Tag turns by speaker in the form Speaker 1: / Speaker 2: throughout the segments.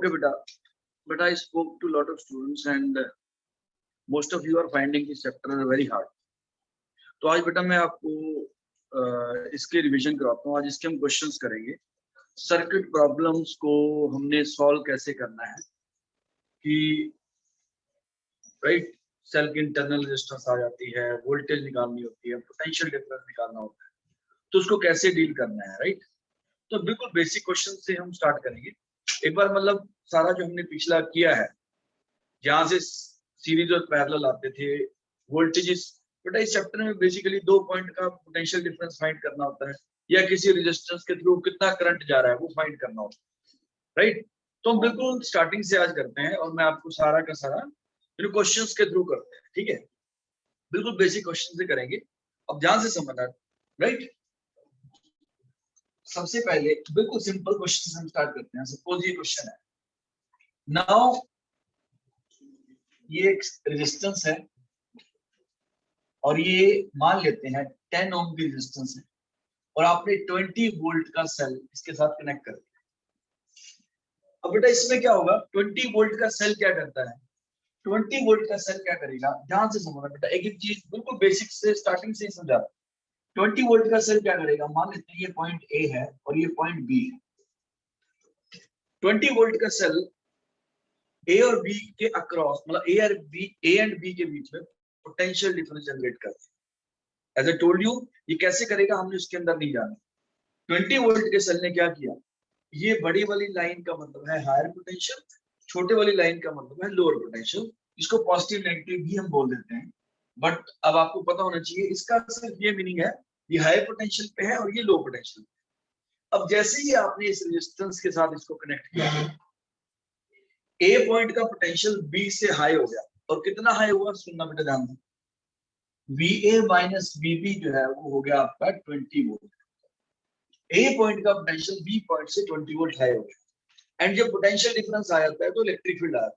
Speaker 1: Okay, but I spoke to a lot of students and most of you are finding this chapter very hard. तो आज बेटा मैं आपको इसके revision कराता हूँ। आज इसके हम क्वेश्चंस करेंगे। सर्किट प्रॉब्लम्स को हमने सॉल्व कैसे करना है कि राइट सेल की इंटरनल रेजिस्टेंस आ जाती है, वोल्टेज निकालनी होती है, पोटेंशियल डिफरेंस निकालना होता है, तो उसको कैसे डील करना है, राइट। तो बिल्कुल बेसिक क्वेश्चन से हम स्टार्ट करेंगे। एक बार मतलब सारा जो हमने पिछला किया है, जहां से सीरीज और पैरेलल आते थे, वोल्टेजेस, बेटा इस चैप्टर में बेसिकली 2 पॉइंट का पोटेंशियल डिफरेंस फाइंड करना होता है, या किसी रेजिस्टेंस के थ्रू कितना करंट जा रहा है वो फाइंड करना होता है, राइट। तो हम बिल्कुल स्टार्टिंग से आज करते हैं और मैं आपको सारा का सारा क्वेश्चंस के थ्रू करते हैं, ठीक है। बिल्कुल बेसिक क्वेश्चन से करेंगे, अब ध्यान से समझना, राइट। सबसे पहले बिल्कुल सिंपल क्वेश्चन से हम स्टार्ट करते हैं। सपोज ये क्वेश्चन है, नाउ ये एक रेजिस्टेंस है और ये मान लेते हैं 10 ओम की रेजिस्टेंस है और आपने 20 वोल्ट का सेल इसके साथ कनेक्ट कर दिया। अब बेटा इसमें क्या होगा, 20 वोल्ट का सेल क्या करता है, 20 वोल्ट का सेल क्या करेगा, ध्यान से समझना बेटा, एक एक चीज बिल्कुल बेसिक से स्टार्टिंग से ही समझा। 20 वोल्ट का सेल क्या करेगा, मान लेते हैं ये पॉइंट ए है और ये पॉइंट बी है। 20 वोल्ट का सेल ए और बी के अक्रॉस, मतलब ए एंड बी के बीच में पोटेंशियल डिफरेंस जनरेट करते हैं। एज आई टोल्ड यू, ये कैसे करेगा हमने उसके अंदर नहीं जाना। 20 वोल्ट के सेल ने क्या किया, ये बड़ी वाली लाइन का मतलब है हायर पोटेंशियल, छोटे वाली लाइन का मतलब है लोअर पोटेंशियल। इसको पॉजिटिव नेगेटिव भी हम बोल देते हैं, बट अब आपको पता होना चाहिए इसका सिर्फ ये मीनिंग है, ये हाई पोटेंशियल पे है और ये लो पोटेंशियल पे। अब जैसे ही आपने इस रेजिस्टेंस के साथ इसको कनेक्ट किया, ए पॉइंट का पोटेंशियल बी से हाई हो गया, और कितना हाई हुआ सुनना बेटा ध्यान से, VA माइनस VB जो है वो हो गया आपका 20 वोल्ट। ए पॉइंट का पोटेंशियल बी पॉइंट से 20 वोल्ट हाई हो गया, एंड जब पोटेंशियल डिफरेंस आ जाता है तो इलेक्ट्रिक फील्ड आता है,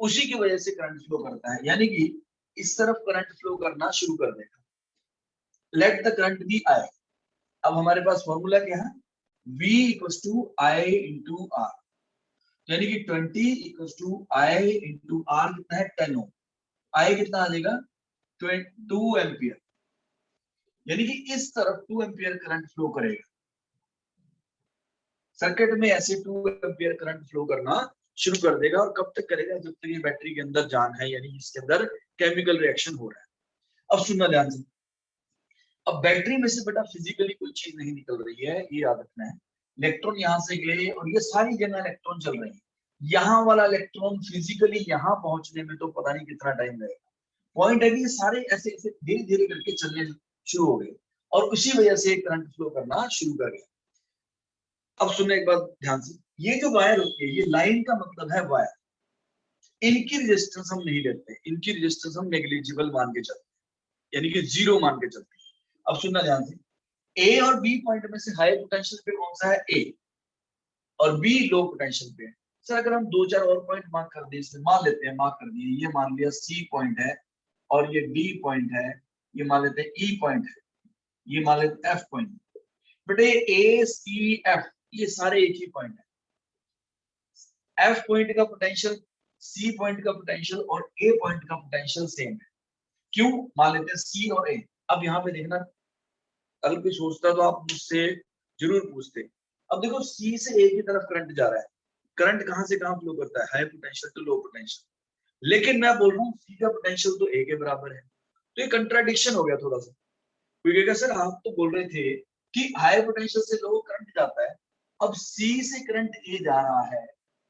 Speaker 1: उसी की वजह से करंट फ्लो करता है, यानी कि इस तरफ करंट फ्लो करना शुरू कर देगा। Let the current be I. अब हमारे पास फॉर्मूला क्या है, V equals to I into R, यानी कि 20 equals to I into R कितना है 10 ओम। I कितना आ जाएगा 2 एम्पियर, यानी कि इस तरफ 2 एम्पियर करंट फ्लो करेगा। सर्किट में ऐसे 2 एम्पियर करंट फ्लो करना शुरू कर देगा, और कब तक करेगा, जब तक ये बैटरी के अंदर जान है, यानी इसके अंदर केमिकल रिएक्शन हो रहा है। अब सुनना ध्यान से, अब बैटरी में से बेटा फिजिकली कोई चीज नहीं निकल रही है, ये याद रखना है। इलेक्ट्रॉन यहाँ से गए और ये सारी जगह इलेक्ट्रॉन चल रही है, यहाँ वाला इलेक्ट्रॉन फिजिकली यहाँ पहुंचने में तो पता नहीं कितना टाइम लगेगा। पॉइंट है कि ये सारे ऐसे ऐसे धीरे धीरे करके चलने शुरू हो गए और उसी वजह से करंट फ्लो करना शुरू कर गया। अब सुनने एक बात ध्यान से, ये जो वायर होती है, ये लाइन का मतलब है वायर, इनकी रेजिस्टेंस हम नहीं लेते, इनकी रेजिस्टेंस हम नेग्लिजिबल मान के चलते हैं, यानी कि जीरो मान के चलते हैं। अब सुनना ध्यान से, ए और बी पॉइंट में से हाई पोटेंशियल पे कौन सा है, ए, और बी लो पोटेंशियल पे है। सर अगर हम 2-4 और पॉइंट मार्क कर दें, इसमें मान लेते हैं, मार्क कर दिए, ये मान लिया सी पॉइंट है और ये डी पॉइंट है, ये मान लेते हैं ई पॉइंट है, ये मान लेते हैं एफ पॉइंट। बेटे ए सी एफ ये सारे एक ही पॉइंट है। एफ पॉइंट का पोटेंशियल, सी पॉइंट का पोटेंशियल और ए पॉइंट का पोटेंशियल सेम है। क्यों, मान लेते हैं सी और ए। अब यहाँ पे देखना, अगर कोई सोचता तो आप मुझसे जरूर पूछते। अब देखो सी से ए की तरफ करंट जा रहा है, करंट कहां से कहां फ्लो करता है, high potential to low potential, लेकिन मैं बोल रहा हूँ सी का पोटेंशियल तो ए के बराबर है, तो ये कंट्राडिक्शन हो गया थोड़ा सा। क्योंकि सर आप तो बोल रहे थे कि हाई पोटेंशियल से लो करंट जाता है, अब सी से करंट ए जा रहा है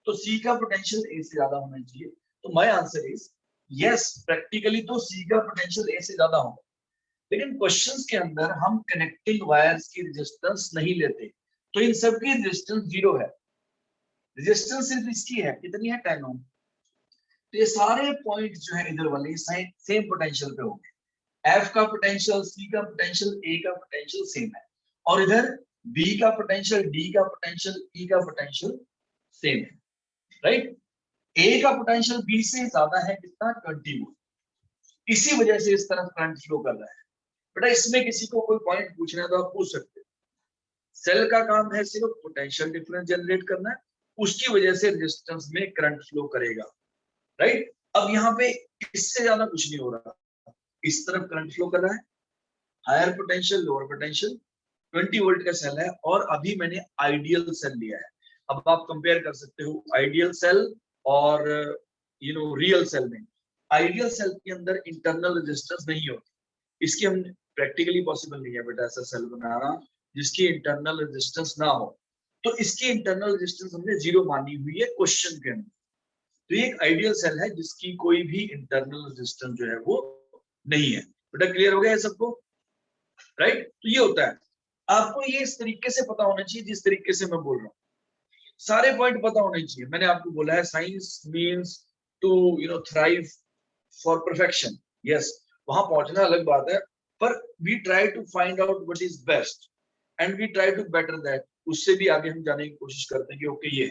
Speaker 1: तो सी का पोटेंशियल ए से ज्यादा होना चाहिए। तो my answer is yes, practically तो सी का पोटेंशियल ए से ज्यादा होगा, लेकिन क्वेश्चंस के अंदर हम कनेक्टिंग वायर्स की रेजिस्टेंस नहीं लेते, तो इन सब की रेजिस्टेंस जीरो है। रेजिस्टेंस सिर्फ इसकी है, कितनी है 10 ओम। तो ये सारे पॉइंट जो है इधर वाले सेम पोटेंशियल पे होंगे, एफ का पोटेंशियल, सी का पोटेंशियल, ए का पोटेंशियल सेम है, और इधर बी का पोटेंशियल, डी का पोटेंशियल, ई का पोटेंशियल सेम है, राइट। ए का पोटेंशियल बी से ज्यादा है, कितना 20 वोल्ट, इसी वजह से इस तरफ करंट फ्लो कर रहा है। बेटा इसमें किसी को कोई पॉइंट पूछना है तो आप पूछ सकते हैं। सेल का काम है सिर्फ पोटेंशियल डिफरेंस जनरेट करना है, उसकी वजह से रेजिस्टेंस में करंट फ्लो करेगा, राइट। अब यहाँ पे इससे ज्यादा कुछ नहीं हो रहा, इस तरफ करंट फ्लो कर रहा है, higher potential lower potential, 20 volt का सेल है, और अभी मैंने आइडियल सेल लिया है। अब आप कंपेयर कर सकते हो आइडियल सेल और रियल सेल में। आइडियल सेल के अंदर इंटरनल रेजिस्टेंस नहीं होती, इसकी हम प्रैक्टिकली पॉसिबल नहीं है बेटा ऐसा सेल बनाना जिसकी इंटरनल रेजिस्टेंस ना हो, तो इसकी इंटरनल रेजिस्टेंस हमने 0 मानी हुई है क्वेश्चन के अंदर। तो ये एक आइडियल सेल है जिसकी कोई भी इंटरनल रेजिस्टेंस जो है वो नहीं है। बेटा क्लियर हो गया है सबको, राइट। तो ये होता है, आपको ये इस तरीके से पता होना चाहिए जिस तरीके से मैं बोल रहा हूँ, सारे पॉइंट पता होने चाहिए। मैंने आपको बोला है science means to thrive for perfection, yes, वहां पहुंचना अलग बात है, पर we try to find out what is best and we try to better that. उससे भी आगे हम जाने की कोशिश करते हैं कि ओके ये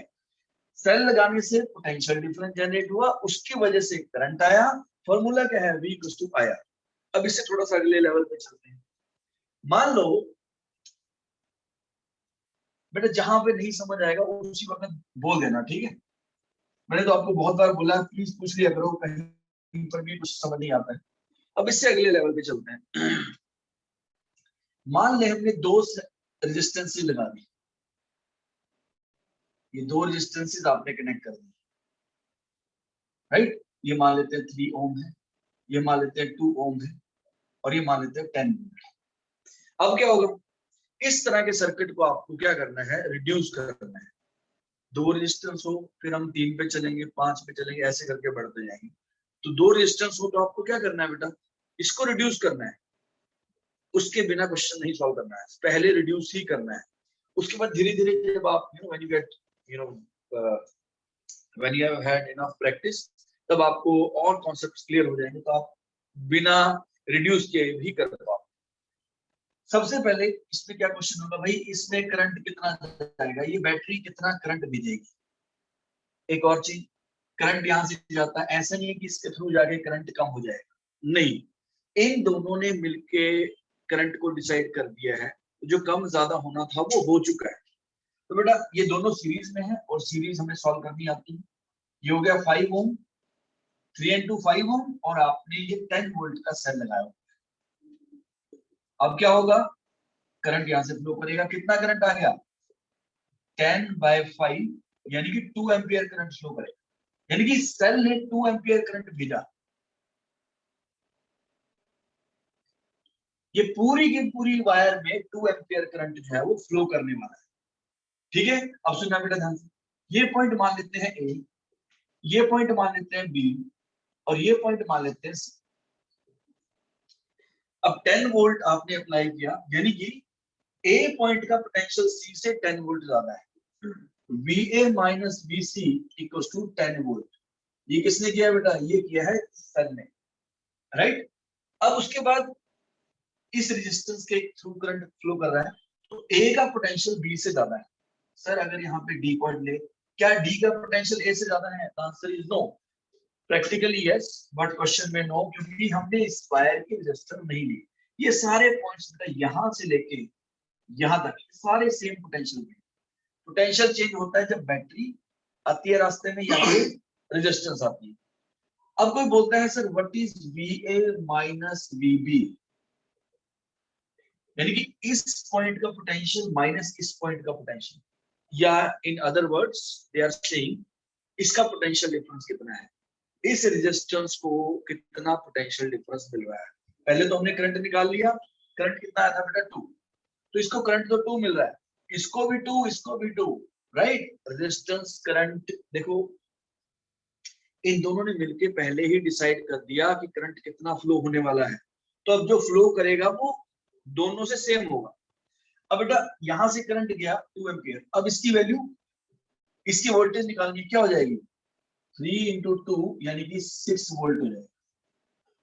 Speaker 1: सेल लगाने से पोटेंशियल डिफरेंस जनरेट हुआ, उसकी वजह से करंट आया, फॉर्मूला क्या है, V इक्वल्स टू IR। अब इससे थोड़ा सा अगले लेवल पे चलते हैं। मान लो बेटा जहां पे नहीं समझ आएगा उसी वक्त बोल देना, ठीक है। मैंने तो आपको बहुत बार बोला प्लीज पूछ लिया करो, कहीं पर भी कुछ समझ नहीं आता है। अब इससे अगले लेवल पे चलते हैं। मान ले हमने दो रेजिस्टेंस लगा दी, ये दो रेजिस्टेंसेस आपने कनेक्ट कर दी, राइट। ये मान लेते हैं 3 ओम है, ये मान लेते हैं 2 ओम है, और ये मान लेते हैं 10 ओम। अब क्या होगा, इस तरह के सर्किट को आपको क्या करना है, रिड्यूस करना है। दो रेजिस्टेंस हो, फिर हम 3 पे चलेंगे, 5 पे चलेंगे, ऐसे करके बढ़ते जाएंगे। तो दो रेजिस्टेंस हो तो आपको क्या करना है बेटा, इसको रिड्यूस करना है, उसके बिना क्वेश्चन नहीं सॉल्व करना है, पहले रिड्यूस ही करना है। उसके बाद धीरे धीरे जब आप when you get when you have had enough practice, तब आपको और कॉन्सेप्ट्स क्लियर हो जाएंगे, तो आप बिना रिड्यूस किए भी कर पाओ। सबसे पहले इसमें क्या क्वेश्चन होगा भाई, इसमें करंट कितना जाएगा, ये बैटरी कितना करंट भेजेगी। एक और चीज, करंट यहां से जाता है, ऐसा नहीं है कि इसके थ्रू जाके करंट कम हो जाएगा, नहीं, इन दोनों ने मिलके करंट को डिसाइड कर दिया है, जो कम ज्यादा होना था वो हो चुका है। तो बेटा ये दोनों सीरीज में है और सीरीज हमें सॉल्व करनी आती है। ये हो गया 5 ओम, 3 into 5 ओम, और आपने ये 10 वोल्ट का सेल लगाया। अब क्या होगा, करंट यहां से फ्लो करेगा, कितना करंट आ गया 10/5, यानी कि 2 एम्पियर करंट फ्लो करेगा, यानी कि सेल ने 2 एम्पियर करंट भेजा। ये पूरी की पूरी वायर में 2 एम्पियर करंट जो है वो फ्लो करने वाला है, ठीक है। अब सुनना बेटा ध्यान से, ये पॉइंट मान लेते हैं ए, ये पॉइंट मान लेते हैं बी, और ये पॉइंट मान लेते हैं सी। अब 10 वोल्ट आपने अप्लाई किया, यानी कि ए पॉइंट का पोटेंशियल सी से 10 वोल्ट ज्यादा है, VA minus VC equals to 10 volt. ये किसने किया बेटा, ये किया है सेल ने, राइट। अब उसके बाद इस रेजिस्टेंस के थ्रू करंट फ्लो कर रहा है, तो ए का पोटेंशियल बी से ज्यादा है। सर अगर यहाँ पे डी पॉइंट ले, क्या डी का पोटेंशियल ए से ज्यादा है, answer is no. Practically yes, but question में नो, क्योंकि हमने इस वायर की रेजिस्टेंस नहीं ली। ये सारे पॉइंट्स यहां से लेके यहां तक सारे सेम पोटेंशियल में। पोटेंशियल चेंज होता है जब बैटरी आती है रास्ते में या फिर रेजिस्टेंस आती है। अब कोई बोलता है sir what is VA minus VB, यानी कि इस पॉइंट का पोटेंशियल माइनस इस पॉइंट का पोटेंशियल, या in other words they are saying इसका पोटेंशियल डिफरेंस कितना है, इस रेजिस्टेंस को कितना पोटेंशियल डिफरेंस मिल रहा है। पहले तो हमने करंट निकाल लिया, करंट कितना आया था बेटा 2, तो इसको करंट तो 2 मिल रहा है, इसको भी 2, इसको भी 2, राइट। रेजिस्टेंस करंट देखो, इन दोनों ने मिलके पहले ही डिसाइड कर दिया कि करंट कितना फ्लो होने वाला है, तो अब जो फ्लो करेगा वो दोनों से सेम होगा। अब बेटा यहां से करंट गया 2 एम्पियर, अब इसकी वैल्यू, इसकी वोल्टेज निकालनी, क्या हो जाएगी 3 into 2 यानी कि 6 वोल्ट हो जाएगा।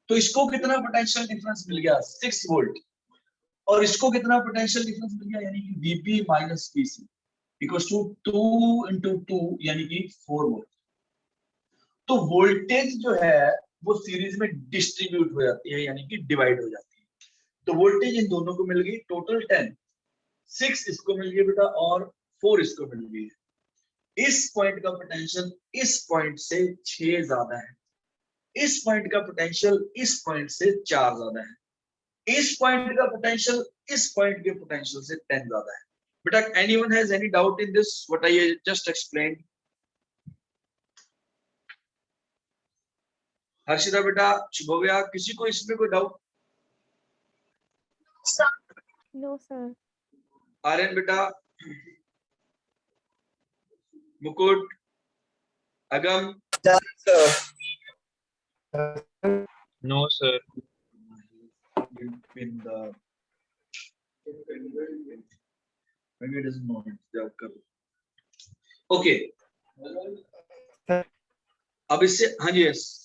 Speaker 1: तो इसको कितना पोटेंशियल डिफरेंस मिल गया 6 वोल्ट, और इसको कितना पोटेंशियल डिफरेंस मिल गया, यानी कि VP minus VC equals to 2 into 2 यानी कि 4 वोल्ट। तो वोल्टेज जो है वो सीरीज में डिस्ट्रीब्यूट हो जाती है, यानी कि डिवाइड हो जाती है। तो वोल्टेज इन दोनों को मिल गई टोटल 10, 6 इसको मिल गई बेटा और 4 इसको मिल गई। इस पॉइंट का पोटेंशियल इस पॉइंट से 6 ज्यादा है, इस पॉइंट का पोटेंशियल इस पॉइंट से 4 ज्यादा है, इस पॉइंट का पोटेंशियल इस पॉइंट के पोटेंशियल से 10 ज्यादा है। बेटा anyone has any doubt in this what I just explained? Harshita बेटा, शुभव्या, किसी को इसमें कोई डाउट?
Speaker 2: No sir.
Speaker 1: आर्यन बेटा, मुकुट, अगम,
Speaker 3: नो सर।
Speaker 1: ओके, अब इससे, हाँ जी, यस,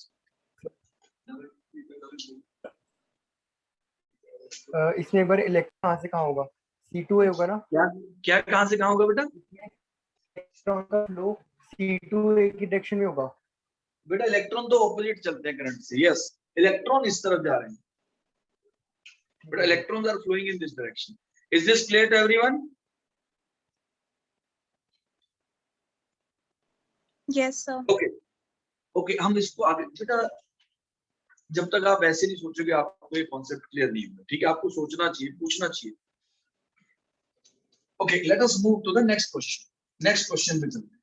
Speaker 4: इसमें एक बार इलेक्ट्रॉन कहाँ से कहाँ होगा? C2A होगा ना?
Speaker 1: क्या क्या कहाँ से कहाँ होगा बेटा?
Speaker 4: इलेक्ट्रॉन का फ्लो C2A की डायरेक्शन में होगा।
Speaker 1: बेटा इलेक्ट्रॉन तो ऑपोजिट चलते हैं करंट से, यस, इलेक्ट्रॉन इस तरफ जा रहे हैं, बेटा electrons are flowing in this direction. Is this clear to everyone?
Speaker 2: Yes sir.
Speaker 1: Okay okay, हम इसको आगे, बेटा जब तक आप ऐसे नहीं सोचोगे आपको ये कॉन्सेप्ट क्लियर नहीं होगा, ठीक है? आपको सोचना चाहिए, पूछना चाहिए। Okay, let us move to the next question. Next question पे चलते हैं।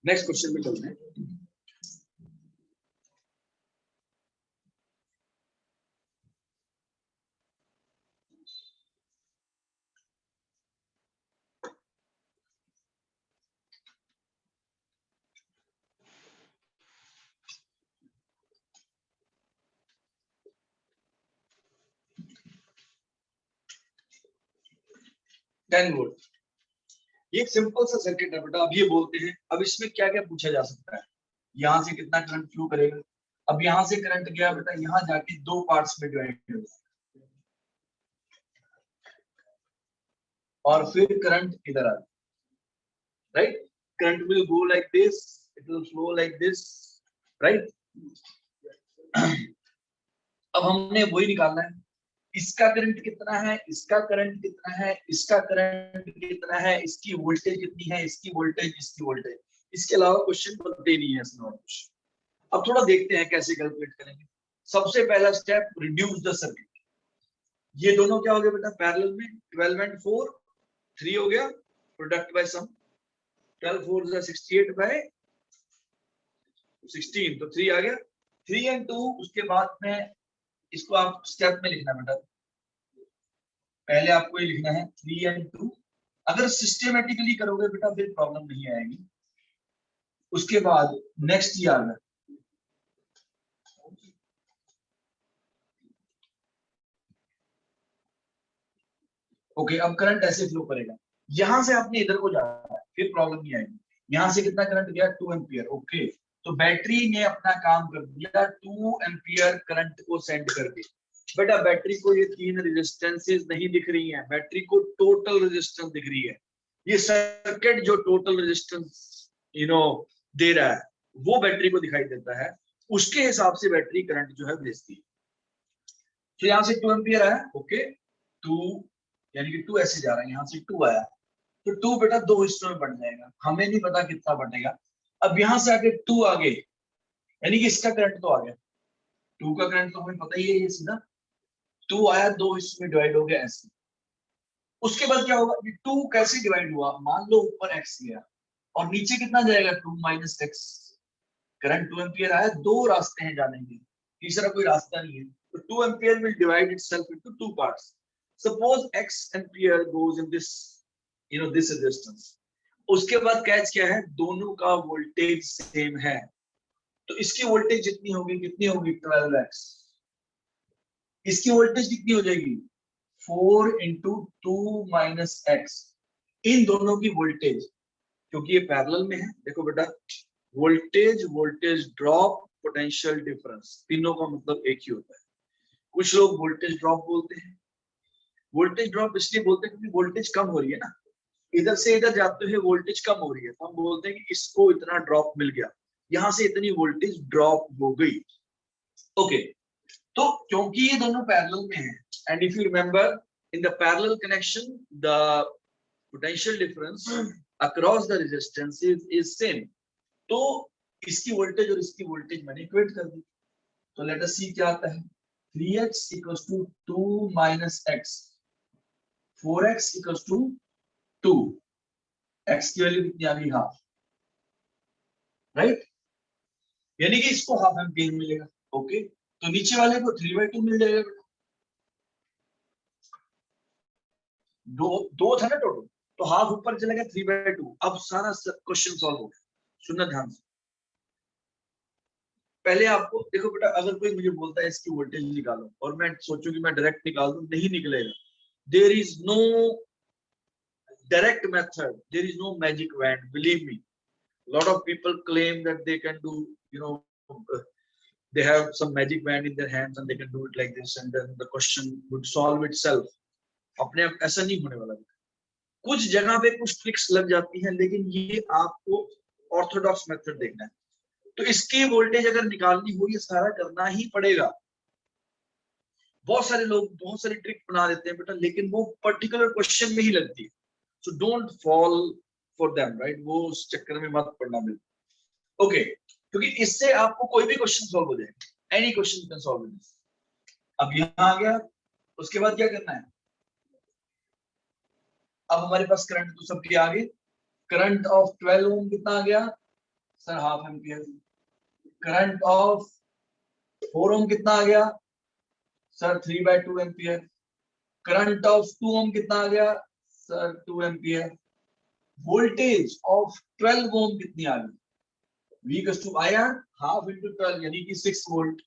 Speaker 1: नेक्स्ट क्वेश्चन पे चलते हैं। टेन वोल्ट, ये एक सिंपल सा सर्किट है बेटा। अब ये बोलते हैं, अब इसमें क्या क्या पूछा जा सकता है? यहाँ से कितना करंट फ्लो करेगा? अब यहाँ से करंट गया बेटा, यहाँ जाके दो पार्ट्स में डिवाइड हो जाएगा, और फिर करंट इधर आ जाए, right? Current will go like this, it will flow like this, right? अब हमने वही निकालना है, इसका करंट कितना है, इसका करंट कितना है, इसका करंट कितना है, इसकी वोल्टेज कितनी है, इसकी वोल्टेज, इसकी वोल्टेज। इसके अलावा क्वेश्चन बनते नहीं है इसमें और कुछ। अब थोड़ा देखते हैं कैसे कैलकुलेट करेंगे। सबसे पहला स्टेप, रिड्यूस द सर्किट। ये दोनों क्या हो गया बेटा पैरेलल में? 12 and 4 3 हो गया, product bye some, 12 4 is 68 by 16, तो 3 आ गया। 3 and 2, उसके बाद में इसको आप स्टेप में लिखना बेटा, पहले आपको ये लिखना है 3 and 2। अगर सिस्टमेटिकली करोगे बेटा फिर प्रॉब्लम नहीं आएगी। उसके बाद नेक्स्ट ये आ गया, ओके, अब करंट ऐसे फ्लो करेगा, यहां से आपने इधर को जाना है, फिर प्रॉब्लम नहीं आएगी। यहां से कितना करंट गया? 2 एम्पियर, ओके। तो बैटरी ने अपना काम कर दिया, 2 एम्पियर करंट को सेंड कर दिया। बेटा बैटरी को ये 3 रेजिस्टेंसेस नहीं दिख रही हैं, बैटरी को टोटल रेजिस्टेंस दिख रही है। ये सर्किट जो टोटल रेजिस्टेंस दे रहा है वो बैटरी को दिखाई देता है, उसके हिसाब से बैटरी करंट जो है भेजती है। तो यहाँ से 2 एम्पियर आया, ओके, 2 यानी कि 2 ऐसे जा रहा है, यहाँ से 2 आया, तो 2 बेटा 2 हिस्सों में बट जाएगा, हमें नहीं पता कितना बटेगा। अब यहाँ से आगे 2 आगे, यानी कि इसका करंट तो आ गया, 2 का करंट तो हमें पता ही है, ये सीधा 2 आया, 2 हिस्सों में डिवाइड हो गया ऐसे। उसके बाद क्या होगा? 2 कैसे डिवाइड हुआ? मान लो ऊपर x गया और नीचे कितना जाएगा? 2 माइनस x। करंट 2 एम्पियर आया, 2 रास्ते हैं जाने के, तीसरा कोई रास्ता नहीं है, तो 2 ampere will divide itself into 2 parts. Suppose x ampere goes in this this resistance. उसके बाद कैच क्या है? दोनों का वोल्टेज सेम है, तो इसकी वोल्टेज जितनी होगी कितनी होगी? 12x। इसकी वोल्टेज कितनी हो जाएगी? 4 into 2 minus x। इन दोनों की वोल्टेज, क्योंकि ये पैरेलल में है, देखो बेटा, voltage, voltage drop, potential difference, तीनों का मतलब एक ही होता है। कुछ लोग वोल्टेज ड्रॉप बोलते हैं, वोल्टेज ड्रॉप इसलिए बोलते हैं क्योंकि वोल्टेज कम हो रही है ना, इधर से इधर जाते हुए वोल्टेज कम हो रही है, तो हम बोलते हैं कि इसको इतना ड्रॉप मिल गया, यहां से इतनी वोल्टेज ड्रॉप हो गई, ओके। तो क्योंकि ये दोनों पैरेलल में हैं, and if you remember in the parallel connection the potential difference across the resistance is same, तो इसकी वोल्टेज और इसकी वोल्टेज मैंने इक्वेट कर दी। तो लेट अस सी क्या आता है, 3x equals to 2 minus x, 4x equals to 2, x की वैल्यू कितनी आ गई, हाफ, राइट, यानी कि इसको हाफ एम्पियर मिलेगा। ओके, तो नीचे वाले को 3/2 मिल जाएगा बेटा, दो था ना टोटल, तो हाफ ऊपर चला गया 3/2। अब सारा क्वेश्चन सॉल्व हो गया। सुनना ध्यान से, पहले आपको देखो बेटा, अगर कोई मुझे बोलता है इसकी वोल्टेज निकालो और मैं सोचूं कि मैं डायरेक्ट निकाल दूं, नहीं निकलेगा। There is no direct method, there is no magic wand, believe me. lot of people claim that they can do, you know, they have some magic wand in their hands and they can do it like this and then the question would solve itself. अपने आप ऐसा नहीं होने वाला। कुछ जगह पे कुछ ट्रिक्स लग जाती हैं, लेकिन ये आपको ऑर्थोडॉक्स मेथड देखना है। तो इसकी वोल्टेज अगर निकालनी हो, ये सारा करना ही पड़ेगा। बहुत सारे लोग बहुत सारी ट्रिक बना देते हैं बेटा, लेकिन वो पर्टिकुलर क्वेश्चन में ही लगती है। So don't fall for them, right, वो उस चक्कर में मत पड़ना बिल्कुल। ओके, क्योंकि इससे आपको कोई भी क्वेश्चन सॉल्व हो जाएगा, any question can solve this. अब यहां आ गया, उसके बाद क्या करना है, अब हमारे पास करंट तो सबके आगे, करंट ऑफ 12 ओम कितना आ गया sir, half ampere. Current of 4 ohm कितना आ गया sir, 3/2 ampere. Current of 2 ohm कितना आ गया sir, 2 ampere. Voltage of 12 ohm कितनी आ गई, V equals to IR half into 12 यानी कि 6 वोल्ट।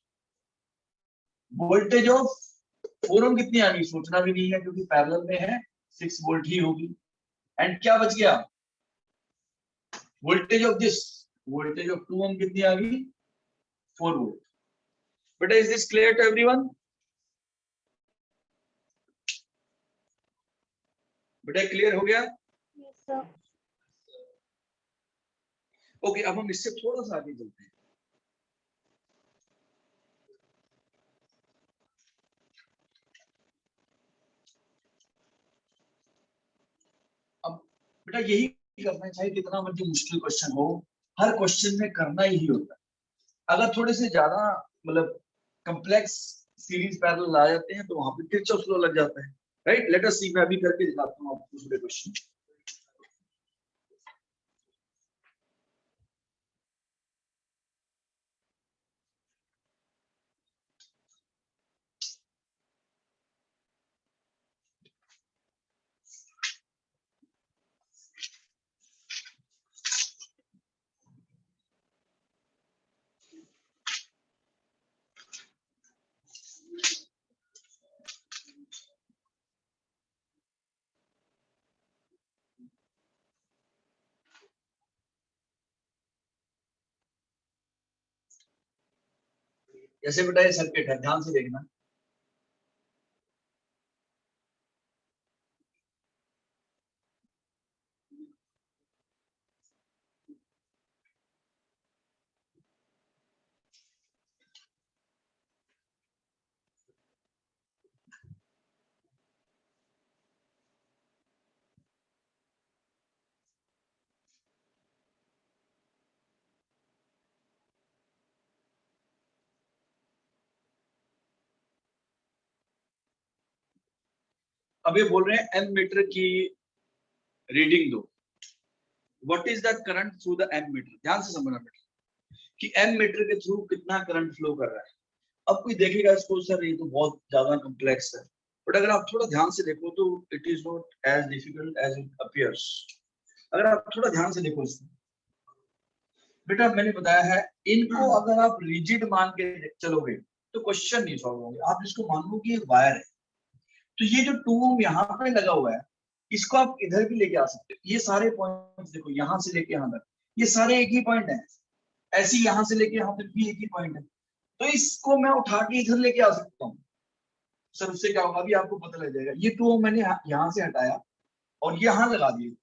Speaker 1: वोल्टेज ऑफ 4 ओम कितनी आ गई, सोचना भी नहीं है क्योंकि पैरेलल में है, 6 वोल्ट ही होगी। एंड क्या बच गया, voltage of this, voltage of 2 ohm कितनी आ गई, 4 वोल्ट। बेटा is this clear to everyone? बेटा क्लियर हो गया?
Speaker 2: Yes, sir.
Speaker 1: ओके, अब हम इससे थोड़ा सा आगे चलते हैं। अब बेटा यही करना है, चाहे कितना मर्जी मुश्किल क्वेश्चन हो, हर क्वेश्चन में करना यही होता है। अगर थोड़े से ज्यादा मतलब कॉम्प्लेक्स सीरीज पैरेलल आ जाते हैं तो वहां पे किरचॉफ लॉ लग जाता है, राइट। लेट अस सी, मैं अभी करके दिखाता हूं आपको दूसरे क्वेश्चन। जैसे बेटा ये सर्किट है, ध्यान से देखना। अब ये बोल रहे हैं एम मीटर की रीडिंग दो, what is the current through the ammeter. ध्यान से समझना बेटा कि एम मीटर के थ्रू कितना करंट फ्लो कर रहा है। अब कोई देखेगा इसको, सर ये तो बहुत ज्यादा कॉम्प्लेक्स है, बट अगर आप थोड़ा ध्यान से देखो तो it is not as difficult as it appears. अगर आप थोड़ा ध्यान से देखो इसको बेटा, मैंने बताया है इनको अगर आप रिजिड मान के चलोगे तो क्वेश्चन नहीं सॉल्व होंगे। आप इसको मान लो कि ये वायर है, तो ये जो 2 ओम यहाँ पे लगा हुआ है, इसको आप इधर भी लेके आ सकते हो। ये सारे पॉइंट्स देखो, यहाँ से लेके यहाँ तक ये सारे एक ही पॉइंट है, ऐसे यहाँ से लेके यहाँ तक भी एक ही पॉइंट है, तो इसको मैं उठा के इधर लेके आ सकता हूँ। सर उससे क्या होगा, अभी आपको पता लग जाएगा। ये 2 ओम मैंने यहाँ से हटाया और यहाँ लगा दिया।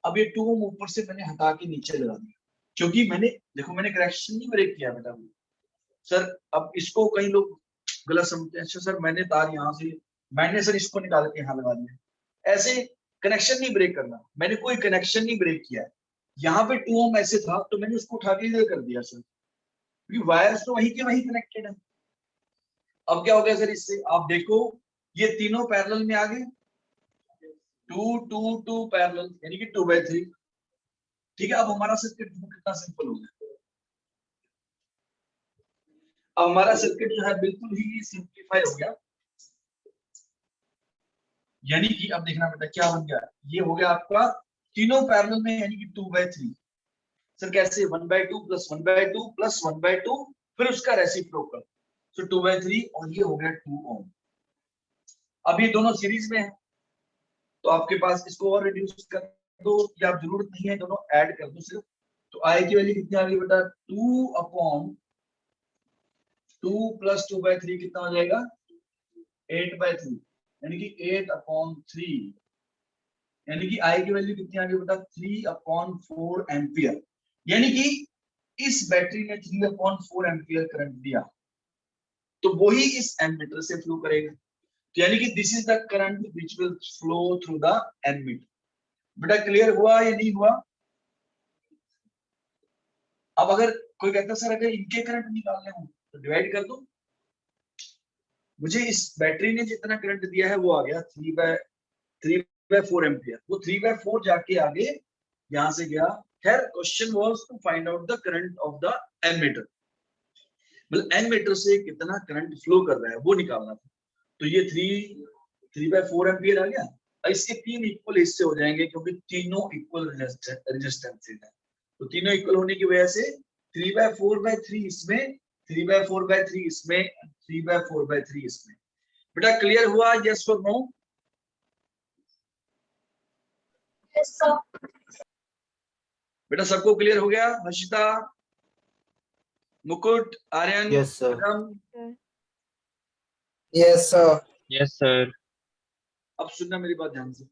Speaker 1: अब ये 2 ओम ऊपर से मैंने हटा के नीचे लगा दिया, क्योंकि मैंने देखो मैंने करेक्शन नहीं ब्रेक किया बेटा, सर अब इसको कई लोग गलत समझते हैं, अच्छा सर मैंने तार यहाँ से, मैंने सर इसको निकाल के यहाँ लगा दिया। ऐसे कनेक्शन नहीं ब्रेक करना, मैंने कोई कनेक्शन नहीं ब्रेक किया है। यहाँ पे 2 ओम ऐसे था तो मैंने उसको उठा के इधर कर दिया सर, क्योंकि वायर्स तो वहीं के वहीं कनेक्टेड है। अब क्या हो गया सर इससे, आप देखो ये तीनों पैरेलल में आ गए, 2 2 2 पैरेलल, यानी कि 2/3। ठीक है, अब हमारा सर्किट कितना सिंपल हो गया। अब हमारा सर्किट जो है बिल्कुल ही सिंप्लीफाई हो गया, यानी कि अब देखना बेटा क्या बन गया, ये हो गया आपका तीनों पैरेलल में, यानी कि 2/3। सर कैसे, 1/2 प्लस 1/2 प्लस 1/2, फिर उसका रेसिप्रोकल, तो 2/3, और ये हो गया 2 ओम। अब ये दोनों सीरीज में है, तो आपके पास इसको और रिड्यूस कर दो, या आप जरूरत नहीं है, दोनों ऐड कर दो सिर्फ। तो आई की वैल्यू कितनी आ गई बेटा, 2/2 प्लस 2/3 कितना हो जाएगा, 8/3, यानी कि 8/3, यानी कि आई की वैल्यू कितनी आ गई बेटा, 3/4 एम्पियर। यानी कि इस बैटरी ने 3/4 एम्पियर करंट दिया, तो वही इस एमीटर से फ्लो करेगा। तो यानी कि this is the current which will flow through the ammeter. बेटा क्लियर हुआ या नहीं हुआ? अब अगर कोई कहता सर अगर इनके करंट निकालने हो तो डिवाइड कर दो। मुझे इस बैटरी ने जितना करंट दिया है वो आ गया 3/4 एम्पियर, वो 3/4 जाके आगे यहां से गया। खैर question was to find out the current of the ammeter, मतलब एमीटर से कितना करंट फ्लो कर रहा है वो निकालना था। तो ये 3/4 एम्पियर आ गया। और इसके 3 इक्वल हिस्से हो जाएंगे, क्योंकि तीनों इक्वल रेजिस्टेंसेज हैं, तो तीनों इक्वल होने की वजह से 3/4/3 इसमें, 3/4/3 इसमें, 3/4/3 इसमें। बेटा क्लियर हुआ, यस और नो?
Speaker 2: Yes, sir.
Speaker 1: बेटा सबको क्लियर हो गया? हर्षिता, मुकुट, Aryan,
Speaker 4: Yes, sir.
Speaker 1: Vikram,
Speaker 4: Yes, sir.
Speaker 3: Yes, sir.
Speaker 1: अब सुनना मेरी बात ध्यान से।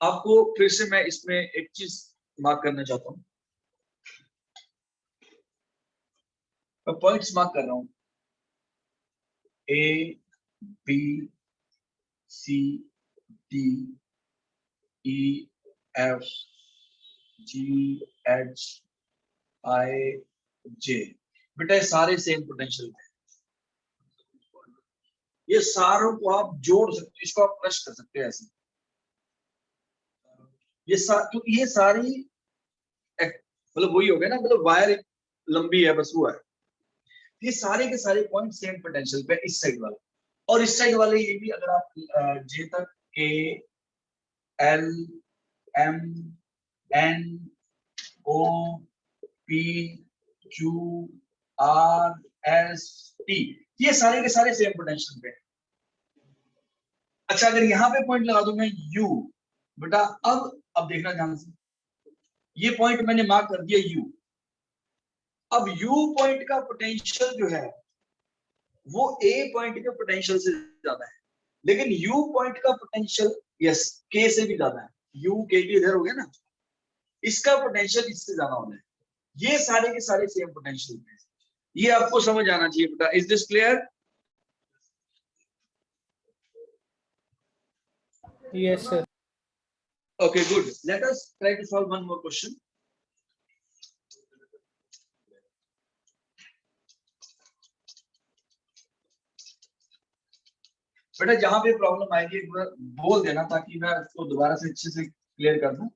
Speaker 1: आपको फिर से मैं इसमें एक चीज मार्क करना चाहता हूं, मैं पॉइंट्स मार्क कर रहा हूं, A B C D E F G H I J। बेटा ये सारे सेम पोटेंशियल हैं, ये सारों को आप जोड़ सकते हो, इसको आप क्रश कर सकते हैं ऐसे। तो ये सारी मतलब वही हो गया ना, मतलब वायर लंबी है बस वो है। ये सारे के सारे पॉइंट सेम पोटेंशियल पे, इस साइड वाले और इस साइड वाले, ये भी अगर आप जे तक K L M N O P Q R S T, ये सारे के सारे सेम पोटेंशियल पे। अच्छा अगर यहाँ पे पॉइंट लगा दूं मैं यू, बेटा अब देखना ध्यान से, ये पॉइंट मैंने मार्क कर दिया यू। अब यू पॉइंट का पोटेंशियल जो है वो ए पॉइंट के पोटेंशियल से ज्यादा है, लेकिन यू पॉइंट का पोटेंशियल यस के से भी ज्यादा है। यू के इधर हो गया ना, इसका पोटेंशियल इससे ज्यादा होना है। ये सारे के सारे सेम पोटेंशियल है, ये आपको समझ आना चाहिए बेटा। Is this clear?
Speaker 4: Yes, sir.
Speaker 1: Okay, good. Let us try to solve one more question. बेटा जहां पे प्रॉब्लम आएगी एक बार बोल देना, ताकि मैं उसको दोबारा से अच्छे से क्लियर कर दूं।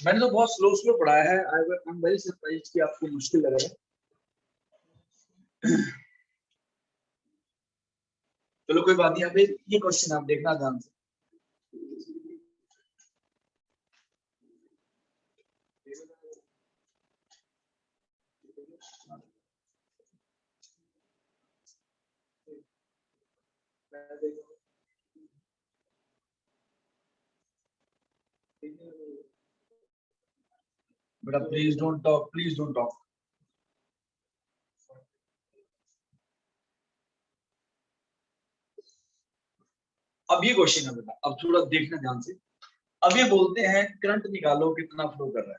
Speaker 1: मैंने तो बहुत स्लो पढ़ाया है, आई एम वेरी सरप्राइज्ड कि आपको मुश्किल लग रहा है। चलो कोई बात नहीं, अभी ये क्वेश्चन आप देखना ध्यान से। बेटा please don't talk, please don't talk. अब ये क्वेश्चन है बेटा, अब थोड़ा देखना ध्यान से। अब ये बोलते हैं करंट निकालो कितना फ्लो कर रहा है।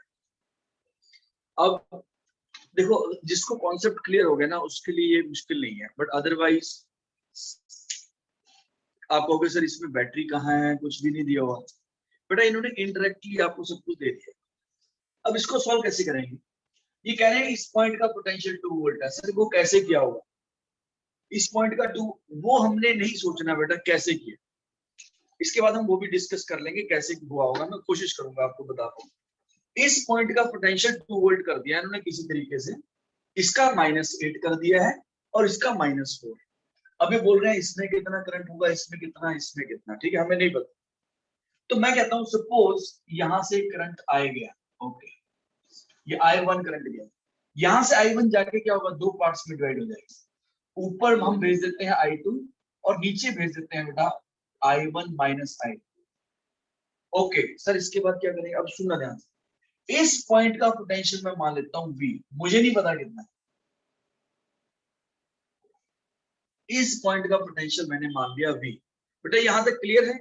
Speaker 1: अब देखो, जिसको कॉन्सेप्ट क्लियर हो गया ना उसके लिए ये मुश्किल नहीं है, बट अदरवाइज आप कहोगे सर इसमें बैटरी कहाँ है, कुछ भी नहीं दिया हुआ। बेटा इन्होंने इनडायरेक्टली आपको सब कुछ दे दिया। अब इसको सॉल्व कैसे करेंगे? ये कह रहे हैं इस पॉइंट का पोटेंशियल 2 वोल्ट है। सर वो कैसे किया होगा? इस पॉइंट का 2, वो हमने नहीं सोचना बेटा कैसे किया। इसके बाद हम वो भी डिस्कस कर लेंगे कैसे हुआ होगा, मैं कोशिश करूंगा आपको बता पाऊँ। इस पॉइंट का पोटेंशियल 2 वोल्ट कर दिया इन्होंने किसी तरीके से, इसका -8 कर दिया है और इसका -4। अब ये बोल रहे हैं इसमें कितना करंट होगा, इसमें कितना, इसमें कितना, ठीक है, हमें नहीं पता। तो मैं कहता हूं सपोज यहां से करंट आ गया, ओके, ये I1 करंट गया, यहां से I1 जाके क्या होगा, दो पार्ट्स में डिवाइड हो जाएगा। ऊपर हम भेज देते हैं I2 और नीचे भेज देते हैं बेटा I1 - I2। ओके सर इसके बाद क्या करेंगे? अब सुनना ध्यान से, इस पॉइंट का पोटेंशियल मैं मान लेता हूं V, मुझे नहीं पता कितना है। इस पॉइंट का पोटेंशियल मैंने मान लिया V। बेटा यहां तक क्लियर है?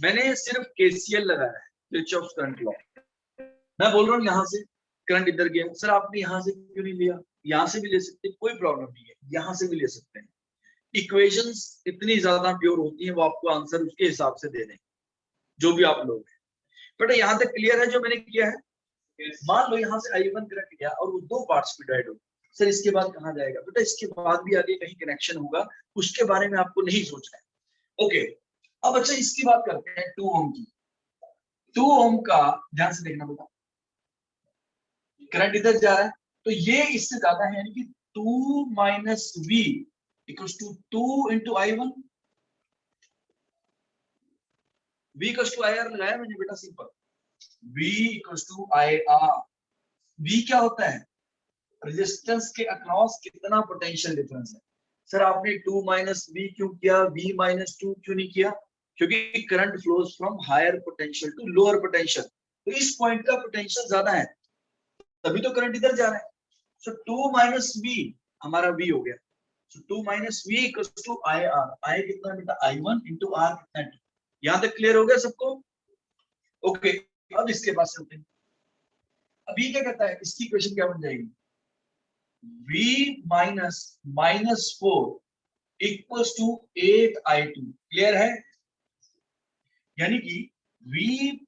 Speaker 1: मैंने सिर्फ KCL लगाया है, किरचॉफ्स करंट लॉ। मैं बोल रहा हूँ यहाँ से करंट इधर गया, सर आपने यहाँ से क्यों नहीं लिया? यहाँ से भी ले सकते हैं, कोई प्रॉब्लम नहीं है, यहाँ से भी ले सकते हैं। इक्वेशंस इतनी ज्यादा प्योर होती हैं, वो आपको आंसर उसके हिसाब से दे दें जो भी आप लोग। बेटा यहाँ तक क्लियर है जो मैंने किया है? मान लो यहाँ से I1 करंट गया और वो दो पार्ट्स में डिवाइड हो, सर इसके बाद कहाँ जाएगा? बेटा इसके बाद भी आगे कहीं कनेक्शन होगा, उसके बारे में आपको नहीं सोचना है। ओके, अब अच्छा इसकी बात करते हैं 2 ओम की। 2 ओम का ध्यान से देखना बेटा, करंट इधर जा रहा है तो ये इससे ज्यादा है, यानी कि 2 - V equals to 2 into I1। V equals to IR लगाया मैंने बेटा, simple. V equals to IR। V क्या होता है? रेजिस्टेंस के अक्रॉस कितना पोटेंशियल डिफरेंस है। सर आपने 2 - V क्यों किया, V - 2 क्यों नहीं किया? क्योंकि current flows from higher potential to lower potential, तो इस पॉइंट का पोटेंशियल ज्यादा है, तभी तो करंट इधर जा रहा है। सो 2 - V हमारा V हो गया। So 2 - V equals to IR। I कितना बेटा? I1 into R कितना है? यहां तक क्लियर हो गया सबको? ओके, अब इसके पास चलते हैं। अभी क्या कहता है, इसकी इक्वेशन क्या बन जाएगी? V - -4 equals to 8I2। Clear है? यानी कि V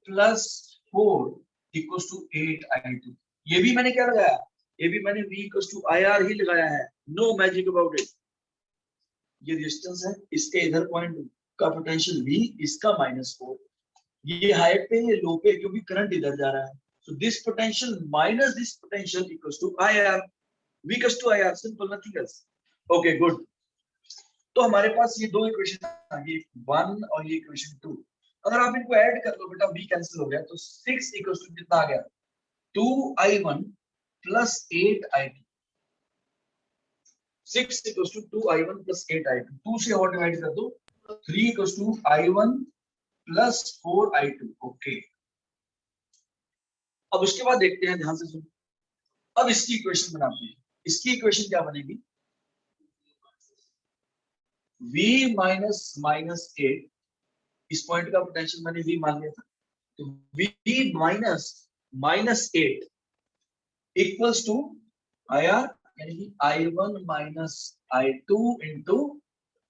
Speaker 1: + 4 इक्वल्स टू 8I2। ये भी मैंने क्या लगाया? ये भी मैंने V इक्वल्स टू IR ही लगाया है, नो मैजिक अबाउट इट। ये रेजिस्टेंस है, इसके इधर पॉइंट का पोटेंशियल V, इसका -4। ये हाई पे, ये लो पे, क्योंकि करंट इधर जा रहा है। So this potential minus this potential equals to IR। V equals to IR, simple, nothing else. Okay good. तो हमारे पास ये दो इक्वेशन आ गई, 1 और ये इक्वेशन 2। अगर आप इनको ऐड कर लो बेटा, V कैंसिल हो गया, तो 6 इक्वल्स टू कितना आ गया? 2I1 + 8I2। 6 equals to 2I1 + 8I2। 2 से और डिवाइड कर दो, 3 equals to I1 + 4I2। Okay, अब उसके बाद देखते हैं, ध्यान से सुनो। अब इसकी इक्वेशन बनाते हैं। इसकी इक्वेशन क्या बनेगी? V - -8, इस पॉइंट का पोटेंशियल मैंने V मान लिया था, तो V - -8 इक्वल्स टू IR, यानी कि I1 - I2 इंटू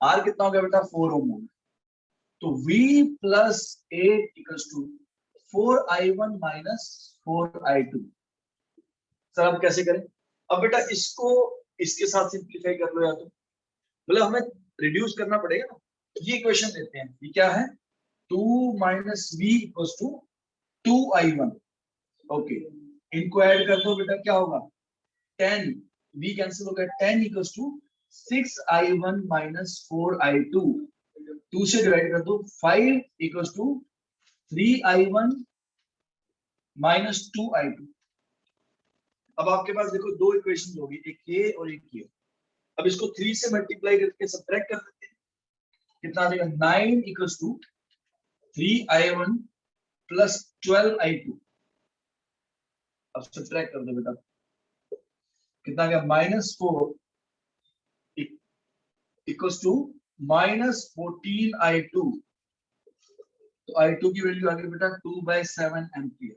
Speaker 1: R कितना हो गया बेटा? 4 ओम। तो V + 8 equals to 4I1 - 4I2। Sir अब कैसे करें? अब बेटा इसको इसके साथ सिंप्लीफाई कर लो, या तो मतलब हमें रिड्यूस करना पड़ेगा ना। ये इक्वेशन लेते हैं, ये क्या है? 2 - V equals to 2I1। Okay, इनको ऐड कर दो बेटा, क्या होगा? 10, V कैंसिल हो गया, 10 इक्वल्स टू 6I1 - 4I2। 2 से डिवाइड कर दो, 5 इक्वल्स टू 3I1 - 2I2। अब आपके पास देखो दो इक्वेशन होगी, एक ये और एक ये। अब इसको 3 से मल्टीप्लाई करके सब्ट्रैक्ट कर देते हैं, कितना आ जाएगा? 9 इक्वल्स टू 3I1 + 12I2। अब सब्ट्रैक्ट कर दो बेटा, कितना आ गया? -4 इक्वल्स टू -14I2। तो I2 की वैल्यू आ गई बेटा 2/7 एम्पियर।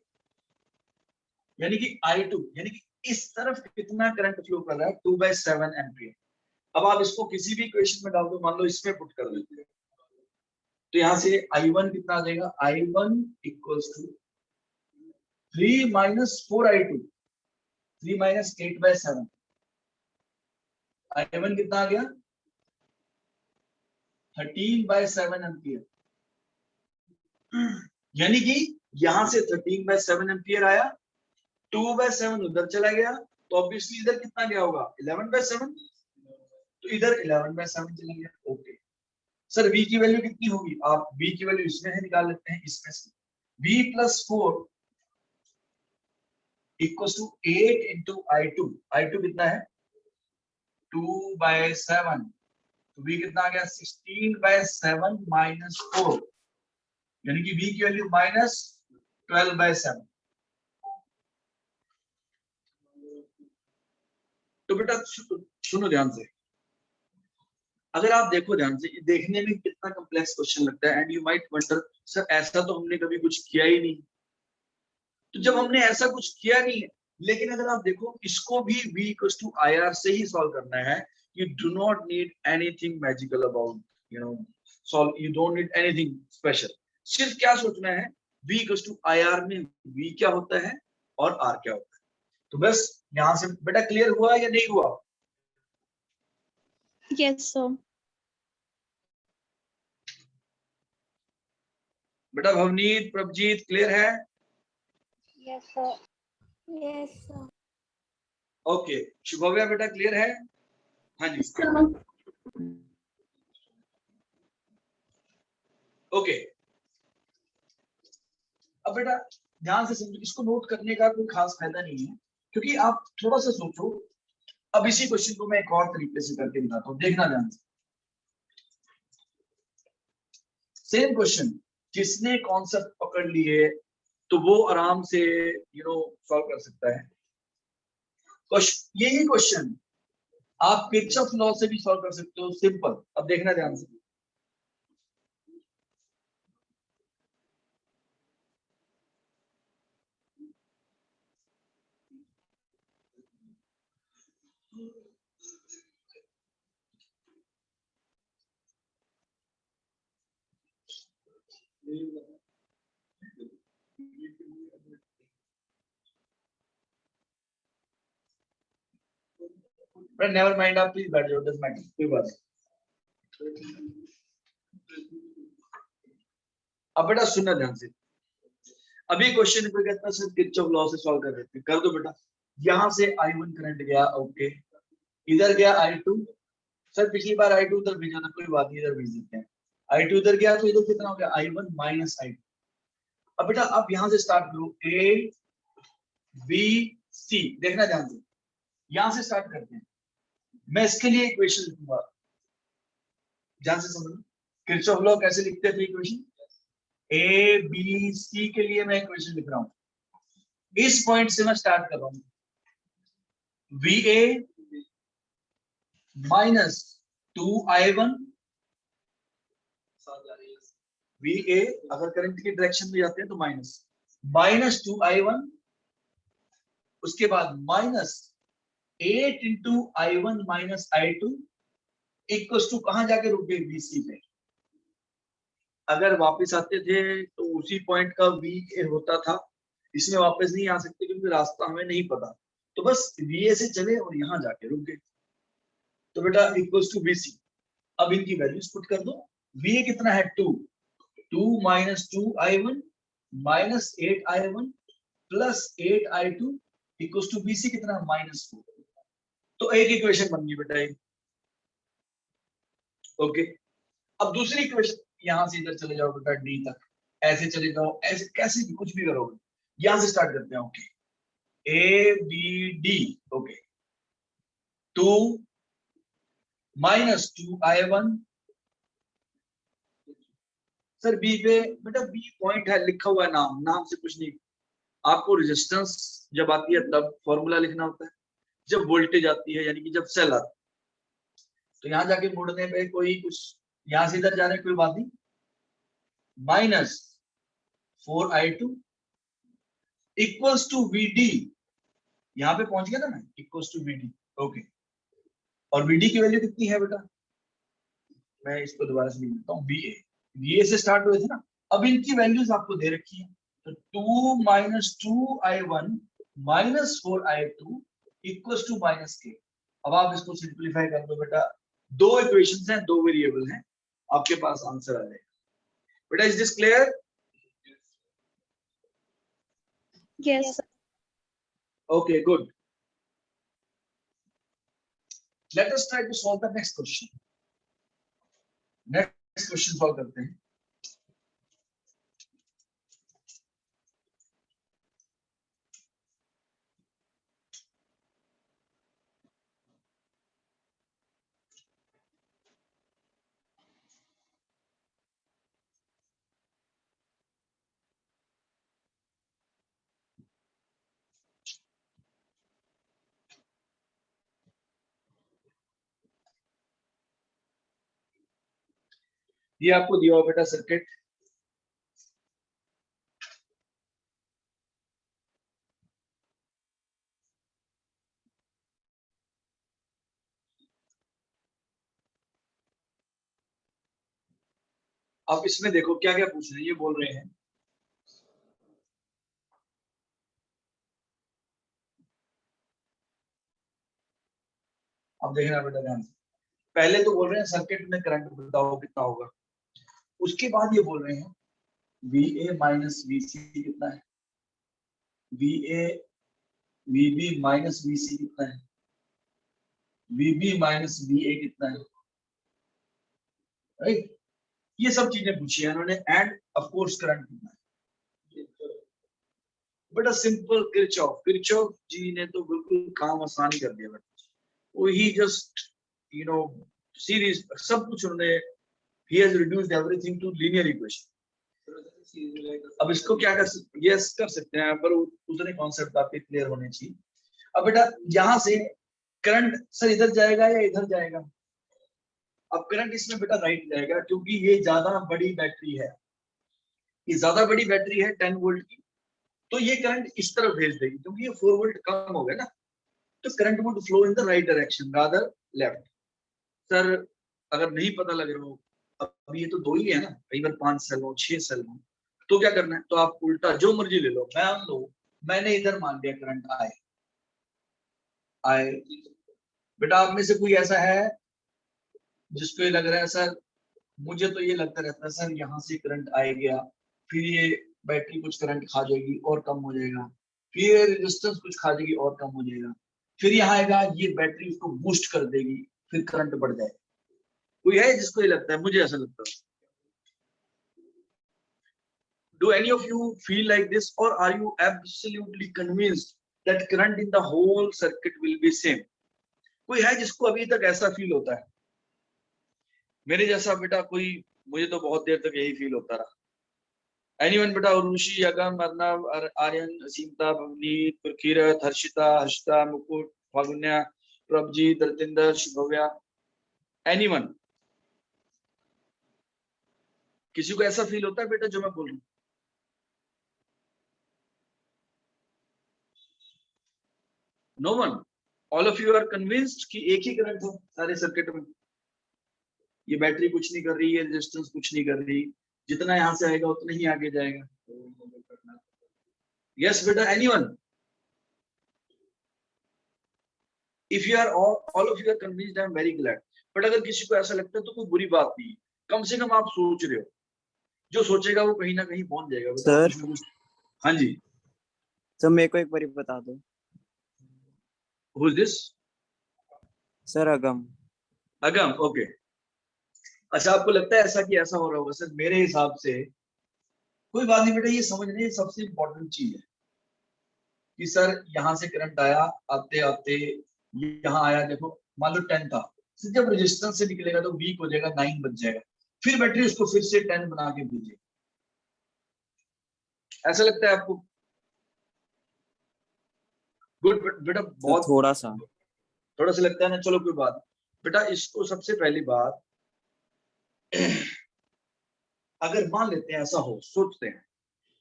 Speaker 1: यानी कि I2 यानी कि इस तरफ कितना करंट फ्लो कर रहा है 2/7 एम्पियर। अब आप इसको किसी भी इक्वेशन में डाल दो, मान लो इसमें पुट कर देते हैं, तो यहां से I1 कितना आ जाएगा, I1 equals to 3 minus 4I2, 3 minus 8/7, I1 कितना आ गया 13/7 एम्पियर। यानी कि यहां से 13/7 एम्पियर आया, 2/7 उधर चला गया, तो ऑब्वियसली इधर कितना गया होगा 11/7, तो इधर 11/7 चला गया। ओके सर v की वैल्यू कितनी होगी, आप v की वैल्यू इसमें है निकाल लेते हैं, इसमें से v + 4 equals to 8 into I2, I2 कितना है 2/7, तो v कितना आ गया 16/7 माइनस 4, यानी कि v की वैल्यू माइनस 12/7। तो बेटा सुनो ध्यान से, अगर आप देखो ध्यान से, देखने में कितना कॉम्प्लेक्स क्वेश्चन लगता है, and you might wonder sir ऐसा तो हमने कभी कुछ किया ही नहीं। तो जब हमने ऐसा कुछ किया नहीं है, लेकिन अगर आप देखो इसको भी v = IR से ही सॉल्व करना है, you do not need anything magical about solve, you don't need anything special, सिर्फ क्या सोचना है v = IR में v क्या होता है और r क्या होता है। तो बस यहां से बेटा क्लियर हुआ या नहीं हुआ?
Speaker 2: Yes, sir.
Speaker 1: बेटा भवनीत प्रभजीत क्लियर है?
Speaker 2: Yes, sir. Yes, sir.
Speaker 1: Okay Shubhavya बेटा क्लियर है? हाँ जी
Speaker 2: Sir.
Speaker 1: ओके। अब बेटा ध्यान से समझो, इसको नोट करने का कोई खास फायदा नहीं है, क्योंकि आप थोड़ा सा सोचो। अब इसी क्वेश्चन को मैं एक और तरीके से करके दिखाता हूँ, देखना ध्यान से। सेम क्वेश्चन, जिसने कॉन्सेप्ट पकड़ लिए तो वो आराम से सॉल्व कर सकता है। यही क्वेश्चन आप किरचॉफ लॉ से भी सॉल्व कर सकते हो, सिंपल। अब देखना ध्यान से, नेवर माइंड, आप प्लीज बैठ जाओ, 10 मिनट कोई बात नहीं। अब बेटा सुनना ध्यान से, अभी क्वेश्चन पे कहता है सर किरचॉफ लॉ से सॉल्व कर देते हैं, कर दो बेटा। यहां से I1 करंट गया, ओके, इधर गया I2, सर पिछली बार I2 उधर भेजा था, कोई बात नहीं इधर भेज देते हैं। I2 उधर गया तो इधर कितना हो गया I1 माइनस I2। अब बेटा आप यहां से स्टार्ट करो, A B C, देखना ध्यान से, यहां से स्टार्ट करते हैं। मैं इसके लिए इक्वेशन लिखूंगा, ध्यान से समझो किरचॉफ लॉ कैसे लिखते थे इक्वेशन। A B C के लिए मैं इक्वेशन लिख रहा हूं, इस पॉइंट से मैं स्टार्ट कर रहा हूं, VA माइनस 2I1, VA अगर करंट की डायरेक्शन में जाते हैं तो माइनस 2I1, उसके बाद minus 8 into I1 minus I2 equals to कहां जाके रुक गए BC पे। अगर वापस आते थे तो उसी पॉइंट का VA होता था, इसमें वापस नहीं आ सकते क्योंकि रास्ता हमें नहीं पता, तो बस VA से चले और यहां जाके रुक गए। तो बेटा इक्वल्स टू BC, अब इनकी वैल्यूज पुट कर दो। VA कितना है 2 minus 2I1 minus 8I1 plus 8I2 equals to BC कितना -4। तो एक इक्वेशन बन गई बेटा एक। ओके, अब दूसरी इक्वेशन, यहां से इधर चले जाओ बेटा D तक, ऐसे चले जाओ, ऐसे कैसे भी कुछ भी करोगे, यहां से स्टार्ट करते हैं। Okay, ABD, okay, 2 minus 2I1, sir B पे बेटा बी पॉइंट है, लिखा हुआ है, नाम नाम से कुछ नहीं। आपको रेजिस्टेंस जब आती है तब फॉर्मूला लिखना होता है, जब वोल्टेज आती है यानी कि जब सेल आती है, तो यहां जाके मुड़ने पे कोई कुछ, यहां से इधर जा रहे कोई बात नहीं, minus 4I2 equals to VD, यहाँ पे पहुंच गया ना मैं, इक्वल्स टू वीडी। ओके, और वीडी की वैल्यू कितनी है बेटा, मैं इसको दोबारा से लिख देता हूँ, वीए, वीए से स्टार्ट हुए थे ना। अब इनकी वैल्यूज आपको दे रखी है, तो 2 - 2i1 - 4i2 equals to -k। अब आप इसको सिंप्लीफाई कर लो बेटा, दो इक्वेशंस हैं, दो वेरिएबल हैं, आपके पास आंसर आ जाएगा बेटा। Is this clear?
Speaker 2: Yes, sir.
Speaker 1: Okay, good. Let us try to solve the next question. Next question solve करते हैं। ये आपको दिया हुआ बेटा सर्किट, आप इसमें देखो क्या क्या पूछ रहे हैं। ये बोल रहे हैं अब देखना बेटा ध्यान से, पहले तो बोल रहे हैं सर्किट में करंट बताओ कितना होगा, उसके बाद ये बोल रहे हैं VA माइनस VC कितना है, VA VB माइनस VC कितना है, VB माइनस VA कितना है, राइट। ये सब चीजें पूछी है इन्होंने, एंड ऑफ कोर्स करंट कितना है। बड़ा सिंपल, किरचॉफ जी ने तो बिल्कुल काम आसान कर दिया बेटा, वो ही जस्ट यू नो सीरीज सब कुछ उन्होंने, he has reduced everything to linear equation। अब इसको क्या कर सकते, यस कर सकते हैं, पर उतने कॉन्सेप्ट आपके क्लियर होने चाहिए। अब बेटा यहां से करंट सर इधर जाएगा या इधर जाएगा, अब करंट इसमें बेटा राइट जाएगा, क्योंकि ये ज्यादा बड़ी बैटरी है, ये ज्यादा बड़ी बैटरी है 10 वोल्ट की, तो ये करंट इस तरफ भेज देगी, क्योंकि ये 4 वोल्ट कम हो गया ना, तो current would flow in the right direction rather left. Sir अगर नहीं पता लग रहा हो, अब ये तो दो ही है ना, कई बार 5 सेल हो 6 सेल हो, तो क्या करना है, तो आप उल्टा जो मर्जी ले लो, मान लो मैंने इधर मान लिया करंट आए आए, बेटा आप में से कोई ऐसा है जिसको ये लग रहा है सर, मुझे तो ये लगता रहता है सर यहाँ से करंट आए गया, फिर ये बैटरी कुछ करंट खा जाएगी और कम हो जाएगा, फिर रेजिस्टेंस कुछ खा जाएगी और कम हो जाएगा, फिर यहाँ आएगा ये बैटरी उसको बूस्ट कर देगी, फिर करंट बढ़ जाएगा। कोई है जिसको ये लगता है? मुझे ऐसा लगता है। Do any of you feel like this, or are you absolutely convinced that current in the whole circuit will be same? कोई है जिसको अभी तक ऐसा फील होता है? मेरे जैसा बेटा कोई, मुझे तो बहुत देर तक यही फील होता रहा। एनीवन बेटा? उर्वशी, अगम, अर्नव, आर्यन, असीमता, भवनीत, प्रकीरत, हर्षिता, हर्षिता, मुकुट, फागुन्या, प्रभजीत, रतिंदर, शुभव्या, एनीवन? किसी को ऐसा फील होता है बेटा जो मैं बोल रहा हूँ? No one? All of you are convinced कि एक ही करंट है सारे सर्किट में, ये बैटरी कुछ नहीं कर रही है, रेजिस्टेंस कुछ नहीं कर रही, जितना यहां से आएगा उतना ही आगे जाएगा। यस बेटा, anyone? If you are all of you are convinced, I am very glad. But अगर किसी को ऐसा लगता है तो कोई बुरी बात नहीं, कम से कम आप सोच रहे हो, जो सोचेगा वो कहीं ना कहीं पहुंच जाएगा बेटा, कुछ ना कुछ। हाँ जी
Speaker 5: सर, मेरे को एक बार बता दो।
Speaker 1: Who is this?
Speaker 5: Sir Agam.
Speaker 1: Agam, okay. अच्छा, आपको लगता है ऐसा कि ऐसा हो रहा होगा? सर मेरे हिसाब से कोई बात नहीं बेटा, ये समझने सबसे इंपॉर्टेंट चीज है कि सर यहाँ से करंट आया, आते आते यहाँ आया, देखो मान लो 10 था, जब रेजिस्टेंस से निकलेगा तो वीक हो जाएगा, 9 बच जाएगा, फिर बैटरी उसको फिर से 10 बना के भेजेगी। ऐसा लगता है आपको? गुड बेटा, बहुत
Speaker 5: थोड़ा सा
Speaker 1: लगता है ना, चलो कोई बात बेटा। इसको सबसे पहली बात, अगर मान लेते हैं ऐसा हो, सोचते हैं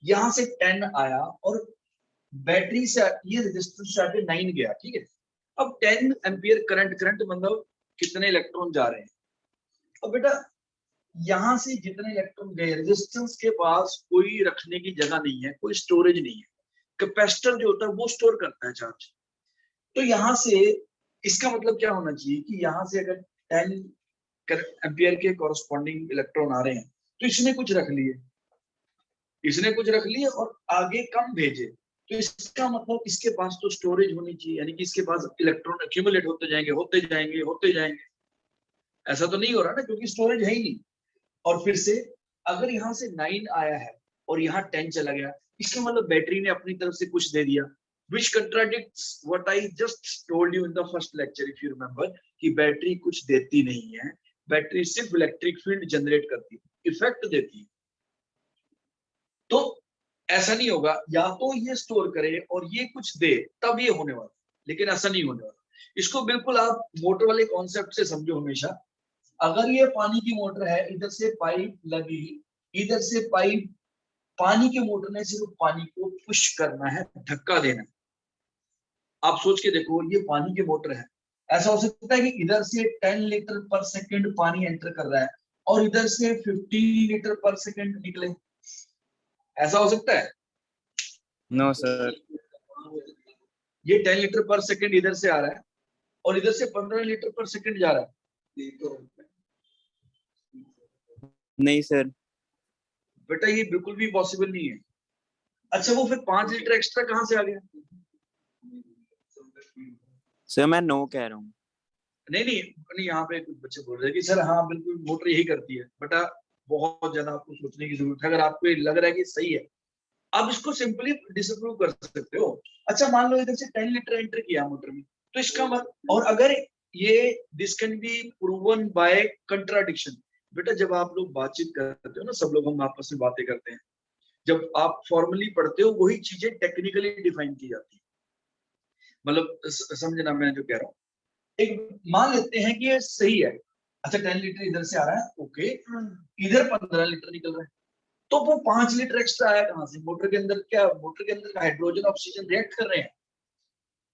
Speaker 1: यहां से 10 आया और बैटरी से ये रेजिस्टेंस से आके 9 गया, ठीक है। अब 10 एम्पियर करंट मतलब कितने इलेक्ट्रॉन जा रहे हैं। अब बेटा यहां से जितने इलेक्ट्रॉन गए, रेजिस्टेंस के पास कोई रखने की जगह नहीं है, कोई स्टोरेज नहीं है। कैपेसिटर जो होता है वो स्टोर करता है चार्ज। तो यहां से इसका मतलब क्या होना चाहिए कि यहां से अगर 10 एम्पियर के कॉरस्पॉन्डिंग इलेक्ट्रॉन आ रहे हैं तो इसने कुछ रख लिए और आगे कम भेजे, तो इसका मतलब इसके पास तो स्टोरेज होनी चाहिए, यानी कि इसके पास इलेक्ट्रॉन एक्यूमुलेट होते जाएंगे। ऐसा तो नहीं हो रहा ना, क्योंकि स्टोरेज है ही नहीं। और फिर से अगर यहाँ से 9 आया है और यहाँ 10 चला गया, इसका मतलब बैटरी ने अपनी तरफ से कुछ दे दिया, which contradicts what I just told you in the first lecture if you remember, कि बैटरी कुछ देती नहीं है, बैटरी सिर्फ इलेक्ट्रिक फील्ड जनरेट करती है, इफेक्ट देती है। तो ऐसा नहीं होगा, या तो ये स्टोर करे और ये कुछ दे तब ये होने वाला, लेकिन ऐसा नहीं होने वाला। इसको बिल्कुल आप मोटर वाले कॉन्सेप्ट से समझो हमेशा। अगर ये पानी की मोटर है, इधर से पाइप लगी, इधर से पाइप, पानी के मोटर ने सिर्फ पानी को पुश करना है, धक्का देना है। आप सोच के देखो, ये पानी की मोटर है, ऐसा हो सकता है कि इधर से 10 लीटर पर सेकंड पानी एंटर कर रहा है और इधर से 15 लीटर पर सेकंड निकले, ऐसा हो सकता है?
Speaker 5: No sir.
Speaker 1: ये 10 लीटर पर सेकंड इधर से आ रहा है और इधर से 15 लीटर पर सेकंड जा रहा है।
Speaker 5: नहीं सर।
Speaker 1: बेटा ये बिल्कुल भी पॉसिबल नहीं है। अच्छा वो फिर 5 लीटर एक्स्ट्रा कहां से आ गया?
Speaker 5: सर मैं नो कह रहा हूँ।
Speaker 1: नहीं, यहाँ पे कुछ बच्चे बोल रहे हैं कि सर हाँ बिल्कुल मोटर यही करती है। बेटा बहुत ज्यादा आपको सोचने की जरूरत है। अगर आपको ये लग रहा है कि सही है, आप इसको सिंपली डिसअप्रूव कर सकते हो। अच्छा मान लो इधर से 10 लीटर एंटर किया मोटर में, तो इसका मतलब, और अगर ये this can be proven by contradiction. बेटा जब आप लोग बातचीत करते हो ना, सब लोग हम आपस में बातें करते हैं, जब आप फॉर्मली पढ़ते हो वही चीजें टेक्निकली डिफाइन की जाती है। मतलब समझना मैं जो कह रहा हूँ। एक मान लेते हैं कि ये सही है। अच्छा 10 लीटर इधर से आ रहा है, ओके, इधर 15 लीटर निकल रहा है, तो वो 5 लीटर एक्स्ट्रा आया कहां से? मोटर के अंदर क्या, मोटर के अंदर हाइड्रोजन ऑक्सीजन रिएक्ट कर रहे हैं?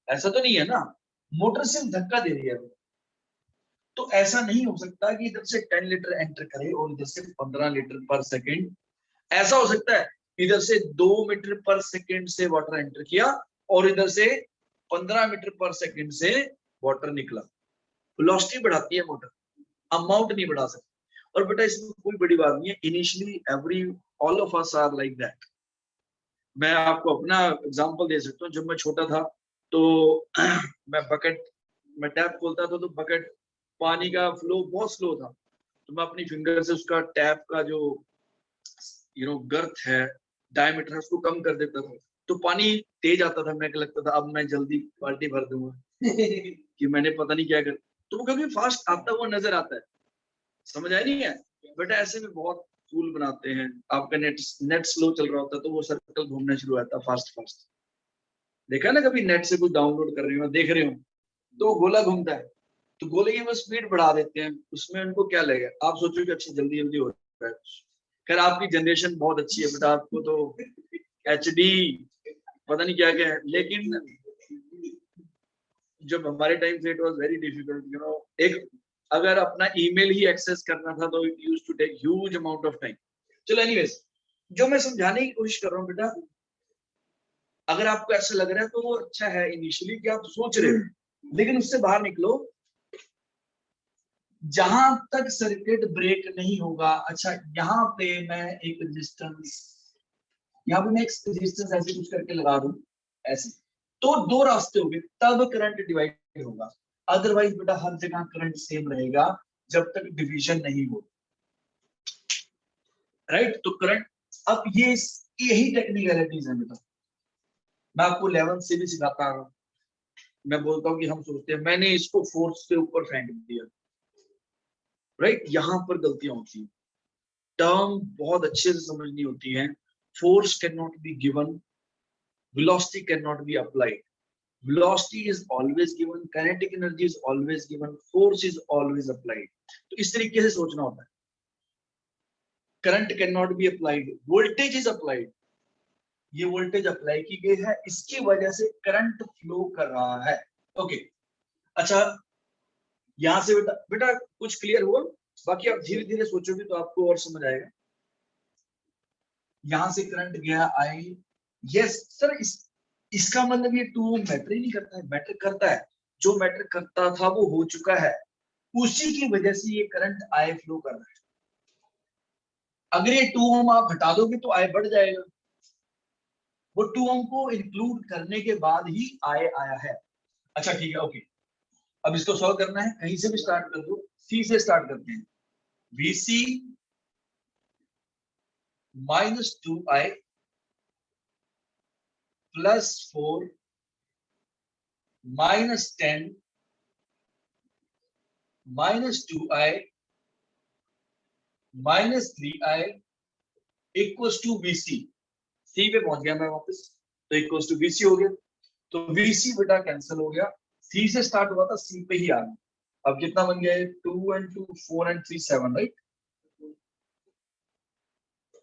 Speaker 1: ऐसा तो नहीं है ना, मोटर सिर्फ धक्का दे रही है। तो ऐसा नहीं हो सकता कि इधर से 10 लीटर एंटर करे और इधर से 15 लीटर पर सेकेंड। ऐसा हो सकता है इधर से 2 मीटर पर सेकेंड से वाटर एंटर किया और इधर से 15 मीटर पर सेकेंड से वाटर निकला। वेलोसिटी बढ़ाती है मोटर, अमाउंट नहीं बढ़ा सकती। और बेटा इसमें कोई बड़ी बात नहीं है, initially every all of us are like that. मैं आपको अपना एग्जांपल दे सकता हूँ। जब मैं छोटा था तो मैं टैप खोलता था तो बकेट, पानी का फ्लो बहुत स्लो था, तो मैं अपनी फिंगर से उसका टैप का जो गर्थ है, डायमीटर है, उसको कम कर देता था, तो पानी तेज आता था। मेरे को लगता था अब मैं जल्दी बाल्टी भर दूंगा कि मैंने पता नहीं क्या कर, तो वो कभी फास्ट आता हुआ नजर आता है। समझ आया नहीं है? बेटा ऐसे में बहुत फूल बनाते हैं। आपका नेट स्लो चल रहा होता है तो वो सर्कल घूमना शुरू होता है फास्ट। देखा ना कभी नेट से कुछ डाउनलोड कर रहे हो, देख रहे हो, तो गोला घूमता है, तो गोले की वो स्पीड बढ़ा देते हैं। उसमें उनको क्या लगेगा, आप सोचो कि अच्छा जल्दी हो रहा है। खैर आपकी जनरेशन बहुत अच्छी है बेटा, आपको तो HD पता नहीं क्या क्या है, लेकिन जब हमारे टाइम से इट वाज वेरी डिफिकल्ट। एक अगर अपना ईमेल ही एक्सेस करना था तो it used to take huge amount of time. चलो एनीवेज, जो मैं समझाने की कोशिश कर रहा हूँ बेटा, अगर आपको ऐसा लग रहा है तो वो अच्छा है इनिशियली कि आप सोच रहे हो, लेकिन उससे बाहर निकलो। जहां तक सर्किट ब्रेक नहीं होगा, अच्छा यहाँ पे मैं एक रेजिस्टेंस, यहाँ पे मैं एक रेजिस्टेंस ऐसे कुछ करके लगा दूं ऐसे, तो 2 रास्ते हो गए, तब करंट डिवाइड होगा। अदरवाइज बेटा हर जगह करंट सेम रहेगा जब तक डिवीजन नहीं हो, राइट? तो करंट, अब ये यही टेक्निकलिटीज है बेटा, मैं आपको 11th से भी सिखाता हूँ। मैं बोलता हूँ कि हम सोचते हैं मैंने इसको फोर्स से ऊपर फेंक दिया, राइट? यहां पर गलतियां होती हैं, टर्म बहुत अच्छे से समझनी होती है। Force can not be given, velocity cannot be applied. Velocity is always given, kinetic energy is always given, force is always applied. तो इस तरीके से सोचना होता है। Current cannot be applied, voltage is applied. ये वोल्टेज अप्लाई की गई है, इसकी वजह से करंट फ्लो कर रहा है। ओके, अच्छा यहां से बेटा बेटा कुछ क्लियर हुआ? बाकी आप धीरे धीरे सोचोगे तो आपको और समझ आएगा। यहां से करंट गया आई, यस सर, इसका मतलब ये 2 ओम मैटर ही नहीं करता है, मैटर करता है। जो मैटर करता था वो हो चुका है, उसी की वजह से ये करंट आई फ्लो कर रहा है। अगर ये 2 ओम आप हटा दोगे तो आई बढ़ जाएगा, वो 2 ओम को इंक्लूड करने के बाद ही आई आया है। अच्छा ठीक है, ओके, अब इसको सॉल्व करना है, कहीं से भी स्टार्ट कर दो, सी से स्टार्ट करते हैं। VC minus 2I plus 4 minus 10 minus 2I minus 3I equals to VC। C पे पहुंच गया मैं वापस, तो इक्वल्स टू VC हो गया। तो VC बेटा कैंसिल हो गया, सी से स्टार्ट हुआ था, सी पे ही आ गया। अब कितना बन गया है? 2 and 2 4 and 3 7, राइट?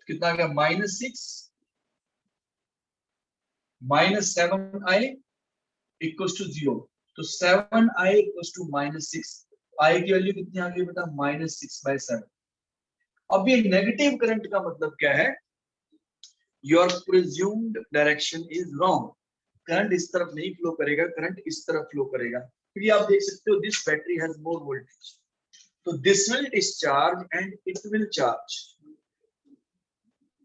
Speaker 1: कितना आ गया? -6 माइनस 7I इक्वल्स टू 0। तो 7I इक्वल्स टू -6, I की वैल्यू कितनी आ गई बेटा? -6/7। अब ये नेगेटिव करंट का मतलब क्या है? Your presumed direction is wrong. Current इस तरफ नहीं फ्लो करेगा, करंट इस तरफ फ्लो करेगा, क्योंकि आप देख सकते हो this battery has more voltage, तो this will discharge and it will charge,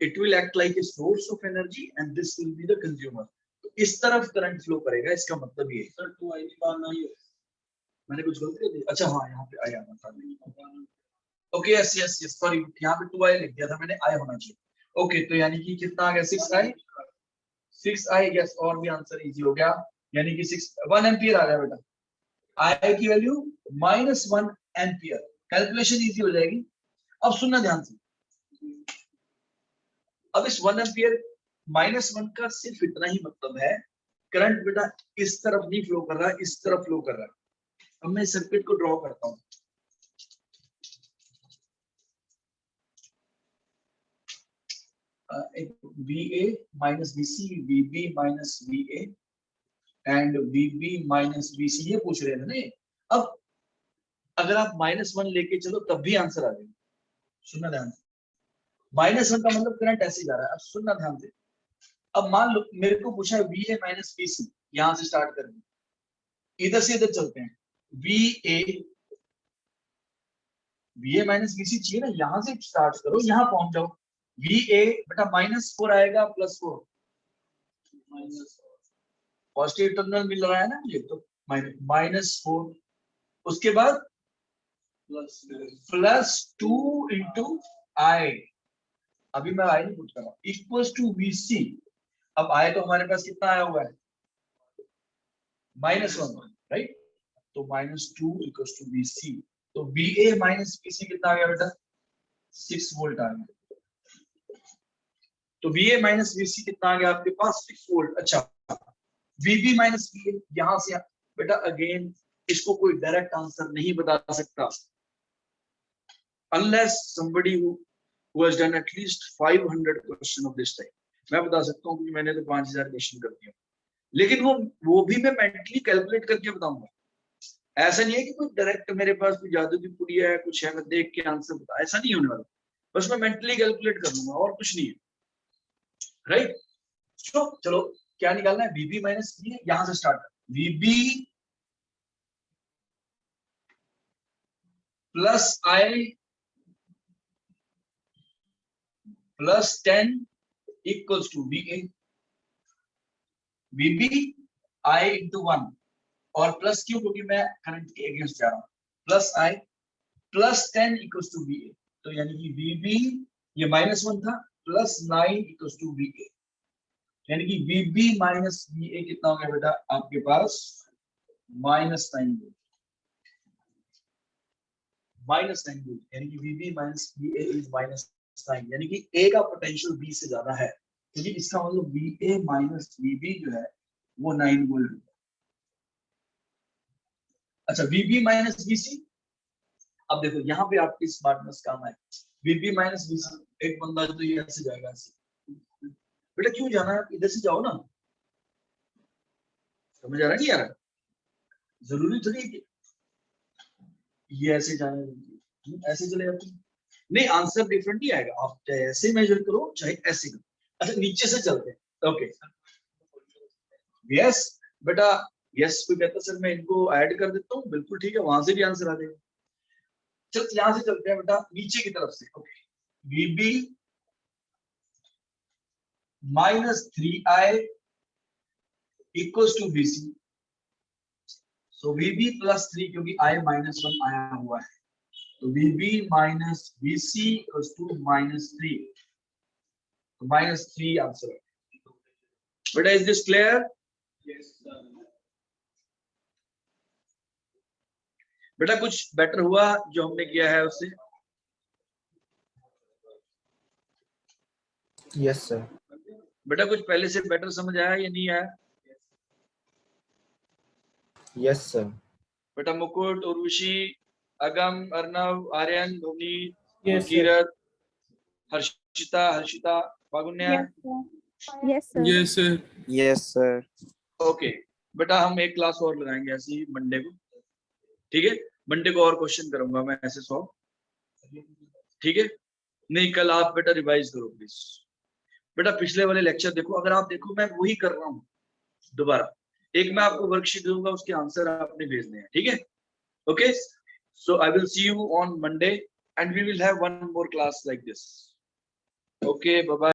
Speaker 1: it will act like a source of energy and this will be the consumer। तो इस तरफ करंट फ्लो करेगा, इसका मतलब ये सर 2I की बात नहीं है, मैंने कुछ गलती कर दी? अच्छा हाँ, यहाँ पे आई आना था। Okay yes yes yes, sorry, यहाँ पे 2I लिख दिया था मैंने, I होना चाहिए। ओके, तो यानी कि कितना आ गया? 6I, यस, और भी आंसर इजी हो गया, यानी कि 1 एम्पियर आ गया बेटा। I की वैल्यू -1 एम्पियर, कैलकुलेशन इजी हो जाएगी। अब सुनना ध्यान से, अब इस 1 एम्पियर -1 का सिर्फ इतना ही मतलब है, करंट बेटा इस तरफ नहीं फ्लो कर रहा है, इस तरफ फ्लो कर रहा है। अब मैं सर्किट को ड्रॉ करता हूं। VA minus VC, VB minus VA and VB minus VC, ये पूछ रहे थे ना। अब अगर आप -1 लेके चलो तब भी आंसर आ जाएगा। सुनना ध्यान से, -1 का मतलब करंट ऐसे जा रहा है। अब सुनना ध्यान से, अब मान लो मेरे को पूछा है VA माइनस VC, यहां से स्टार्ट करना, इधर से इधर चलते हैं। VA माइनस VC चाहिए ना, यहां से स्टार्ट करो, यहां पहुंच जाओ। VA बेटा -4 आएगा प्लस 4, पॉजिटिव टर्मिनल मिल रहा है ना मुझे, तो -4, उसके बाद +2 इंटू I, अभी मैं I नहीं पूछ रहा, इक्वल्स टू VC। अब I तो हमारे पास कितना आया हुआ है? -1, राइट? तो -2 इक्वल्स टू VC। तो VA माइनस VC कितना आ गया बेटा? 6 वोल्ट आ गया। तो VA माइनस VC कितना आ गया आपके पास? 6 वोल्ट। अच्छा, VB माइनस VA, यहां से बेटा अगेन इसको कोई डायरेक्ट आंसर नहीं बता सकता, unless somebody who has done at least 500 question of this type। मैं बता सकता हूँ क्योंकि मैंने तो 5000 क्वेश्चन कर दिया, लेकिन वो भी मैं मेंटली कैलकुलेट करके बताऊंगा। ऐसा नहीं है कि कोई डायरेक्ट मेरे पास कोई जादू की पुड़िया है, कुछ है, मैं देख के आंसर बता, ऐसा नहीं होने वाला। बस मैं मेंटली कैलकुलेट कर लूंगा और कुछ नहीं है, राइट? तो चलो क्या निकालना है? VB माइनस VA, यहां से स्टार्ट कर। VB plus I plus 10 equals to VA। VB I into 1 और प्लस क्यों? क्योंकि मैं करंट के अगेंस्ट जा रहा हूं। Plus I plus 10 equals to VA, तो यानी कि VB ये -1 था, प्लस 9 इक्वल्स टू VA, यानी कि VB माइनस VA कितना हो गया बेटा आपके पास? -9 वोल्ट। -9 वोल्ट, यानी कि VB माइनस VA इज -9, यानी कि A का पोटेंशियल B से ज्यादा है, क्योंकि इसका मतलब VA माइनस VB जो है वो 9 वोल्ट। अच्छा, VB माइनस VC, अब देखो यहाँ पे आपकी स्मार्टनेस काम है। VB माइनस VC, एक बंदा जो ये ऐसे जाएगा ऐसे, बेटा क्यों जाना है, इधर से जाओ ना, समझ आ रहा नहीं यार, जरूरी तो नहीं कि ये ऐसे जाना है, ऐसे चले जाते हैं। नहीं, आंसर डिफरेंट ही आएगा, आप चाहे ऐसे मेजर करो चाहे ऐसे करो। अच्छा नीचे से चलते हैं, ओके यस बेटा, यस कोई कहता सर मैं इनको ऐड कर देता हूँ, बिल्कुल ठीक है, वहां से भी आंसर आ जाएगा। चल यहां से चलते हैं बेटा नीचे की तरफ से, okay VB minus 3I equals to BC, so VB plus 3 क्योंकि I माइनस 1 आया हुआ है, तो VB minus BC equals to -3, तो -3 आंसर है बेटा। Is this clear? बेटा कुछ बेटर हुआ जो हमने किया है उससे?
Speaker 4: Yes sir.
Speaker 1: बेटा कुछ पहले से बेटर समझ आया या नहीं आया?
Speaker 4: Yes sir.
Speaker 1: बेटा Mukut, Urvashi, Agam, Arnav, Aryan, Bhumi,
Speaker 4: Yes, sir.
Speaker 1: Kirat, Harshita, Fagunya,
Speaker 2: Yes, sir.
Speaker 3: Yes, sir.
Speaker 5: Yes sir.
Speaker 1: Okay बेटा हम एक क्लास और लगाएंगे ऐसी मंडे को, ठीक है? मंडे को और क्वेश्चन करूंगा मैं ऐसे 100, ठीक है? नहीं कल आप बेटा रिवाइज करो प्लीज। बेटा पिछले वाले लेक्चर देखो, अगर आप देखो मैं वही कर रहा हूँ दोबारा, एक मैं आपको वर्कशीट दूंगा उसके आंसर आपने भेजने हैं, ठीक है? Okay, so I will see you on Monday and we will have one more class like this. Okay bye bye.